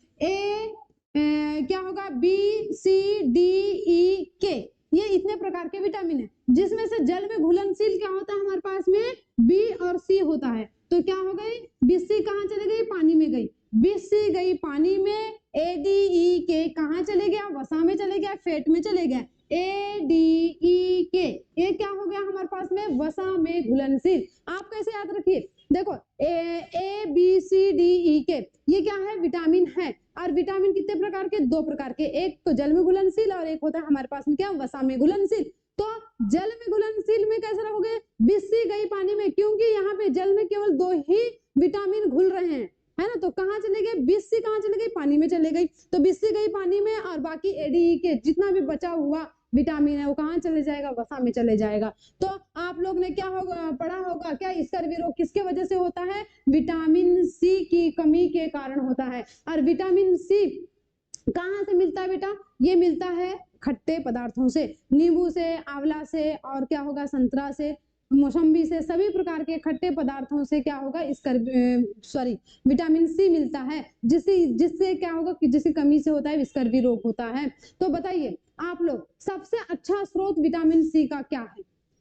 क्या होगा, बी सी डी ई के, ये इतने प्रकार के विटामिन है, जिसमें से जल में घुलनशील क्या होता है हमारे पास में, बी और सी होता है। तो क्या हो गई, बी सी कहाँ चले गई, पानी में गई, बी सी गई पानी में, ए डी ई के कहाँ चले गया, वसा में चले गया, फैट में चले गया, ए डी ई के, ये क्या हो गया हमारे पास में, वसा में घुलनशील। आप कैसे याद रखिए, देखो A B C D E के ये क्या है, विटामिन है, और विटामिन कितने प्रकार के, 2 प्रकार के, एक तो जल में घुलनशील और एक होता है हमारे पास में क्या, वसा में घुलनशील। तो जल में घुलनशील में कैसे रहोगे, बिस्सी गई पानी में, क्योंकि यहाँ पे जल में केवल 2 ही विटामिन घुल रहे हैं, है ना। तो कहाँ चले गए, बिस्सी कहाँ चले गई, पानी में चले गई, तो बिस्सी गई पानी में, और बाकी एडी के जितना भी बचा हुआ विटामिन है वो कहाँ चले जाएगा, वसा में चले जाएगा। तो आप लोग ने क्या होगा पढ़ा होगा, क्या स्कर्वी रोग किसके वजह से होता है, विटामिन सी की कमी के कारण होता है। और विटामिन सी कहाँ से मिलता है बेटा, ये मिलता है खट्टे पदार्थों से, नींबू से, आंवला से, और क्या होगा, संतरा से, मौसम्बी से, सभी प्रकार के खट्टे पदार्थों से क्या होगा, विटामिन सी मिलता है, जिससे क्या होगा कि जिसकी कमी से होता है स्कर्वी रोग होता है। तो बताइए आप लोग सबसे अच्छा स्रोत विटामिन सी का क्या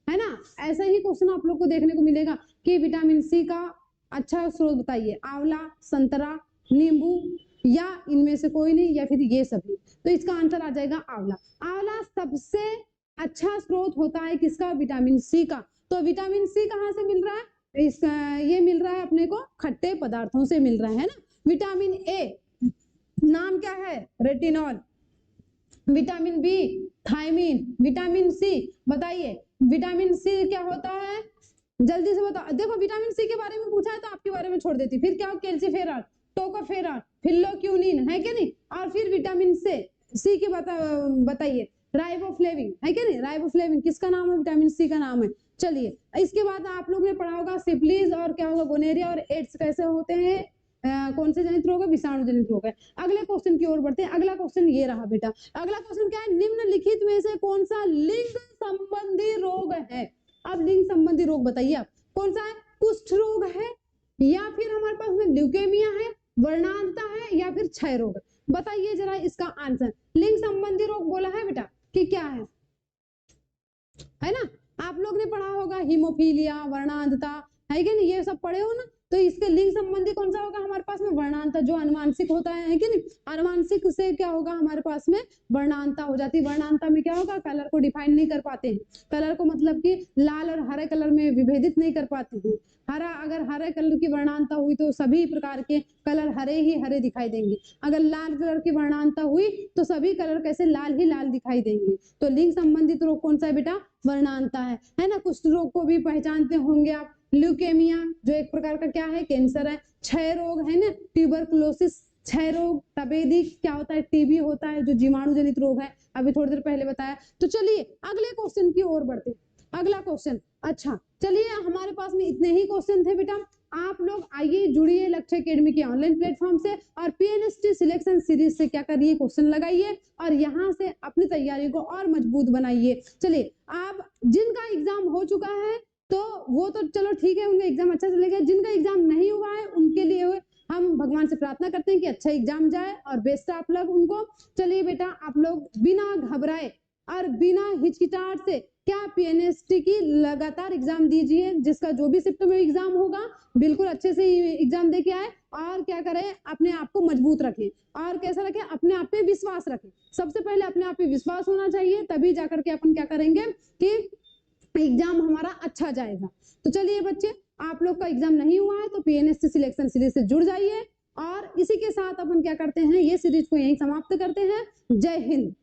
है ना। ऐसा ही क्वेश्चन आप लोग को देखने को मिलेगा कि विटामिन सी का अच्छा स्रोत बताइए, आंवला, संतरा, नींबू, या इनमें से कोई नहीं, या फिर ये सभी। तो इसका आंसर आ जाएगा आंवला। आंवला सबसे अच्छा स्रोत होता है किसका, विटामिन सी का। तो विटामिन सी कहाँ से मिल रहा है, ये मिल रहा है अपने को खट्टे पदार्थों से मिल रहा है ना। विटामिन ए नाम क्या है, retinol, vitamin B thiamine, vitamin C बताइए, विटामिन सी क्या होता है, जल्दी से बताओ। देखो विटामिन सी के बारे में पूछा है तो आपके बारे में छोड़ देती, फिर क्या हो, कैल्सीफेरॉल, टोकोफेरॉल, फिल्लोक्यूनिन, है क्या नहीं, और फिर विटामिन से सी के बताइए। राइबोफ्लेविन है क्या नहीं, राइबोफ्लेविन किसका नाम है, विटामिन सी का नाम है। चलिए इसके बाद आप लोग ने पढ़ा होगा सिफिलिस और क्या होगा, गोनेरिया और एड्स कैसे होते हैं, कौन से जनित रोग है, विषाणु जनित रोग है। अगले क्वेश्चन की ओर बढ़ते हैं। अगला क्वेश्चन ये रहा बेटा, अगला क्वेश्चन क्या है, निम्नलिखित में से कौन सा लिंग संबंधी रोग है। अब लिंग संबंधी रोग बताइए आप, कौन सा है, कुष्ठ रोग है या फिर हमारे पास में ल्यूकेमिया है, वर्णांतता है या फिर क्षय रोग है। बताइए जरा इसका आंसर। लिंग संबंधी रोग बोला है बेटा कि क्या है ना। आप लोग ने पढ़ा होगा हीमोफीलिया, वर्णांतता है कि नहीं, ये सब पढ़े हो ना। तो इसके लिंग संबंधी कौन सा होगा हमारे पास में, वर्णांतता, जो अनुवांशिक होता है कि नहीं। अनुवांशिक से क्या होगा हमारे पास में, वर्णांतता हो जाती है। वर्णांतता में क्या होगा, कलर को डिफाइन नहीं कर पाते हैं, कलर को मतलब कि लाल और हरे कलर में विभेदित नहीं कर पाते हैं। हरा, अगर हरे कलर की वर्णांतता हुई तो सभी प्रकार के कलर हरे ही हरे दिखाई देंगे। अगर लाल कलर की वर्णांतता हुई तो सभी कलर कैसे, लाल ही लाल दिखाई देंगे। तो लिंग संबंधित रोग कौन सा है बेटा, वर्णांतता है ना। कुष्ठ रोग को भी पहचानते होंगे आप, ल्यूकेमिया जो एक प्रकार का क्या है, कैंसर है। क्षय रोग है ना, ट्यूबरकुलोसिस क्षय रोग। तपेदिक क्या होता है, टीबी होता है, जो जीवाणु जनित रोग है, अभी थोड़ी देर पहले बताया। तो चलिए अगले क्वेश्चन की ओर बढ़ते हैं। अगला क्वेश्चन, अच्छा चलिए हमारे पास में इतने ही क्वेश्चन थे बेटा। आप लोग आइए जुड़िए लक्ष्य एकेडमी के ऑनलाइन प्लेटफॉर्म से और पीएनएसटी सिलेक्शन सीरीज से क्या करिए, क्वेश्चन लगाइए और यहाँ से अपनी तैयारी को और मजबूत बनाइए। चलिए आप जिनका एग्जाम हो चुका है तो वो तो चलो ठीक है, उनका एग्जाम अच्छा चलेगा। जिनका एग्जाम नहीं हुआ है उनके लिए हम भगवान से प्रार्थना करते हैं कि अच्छा एग्जाम जाए और बेस्ट आप लोग उनको। चलिए बेटा आप लोग बिना घबराए और बिना हिचकिचाहट से क्या पीएनएसटी की लगातार एग्जाम दीजिए। जिसका जो भी शिफ्ट में एग्जाम होगा बिल्कुल अच्छे से एग्जाम दे के आए और क्या करें, अपने आप को मजबूत रखें और कैसा रखें, अपने आप पे विश्वास रखें। सबसे पहले अपने आप पे विश्वास होना चाहिए, तभी जाकर के अपन क्या करेंगे कि एग्जाम हमारा अच्छा जाएगा। तो चलिए बच्चे, आप लोग का एग्जाम नहीं हुआ है तो पीएनएसटी सिलेक्शन सीरीज से जुड़ जाइए और इसी के साथ अपन क्या करते हैं, ये सीरीज को यहीं समाप्त करते हैं। जय हिंद।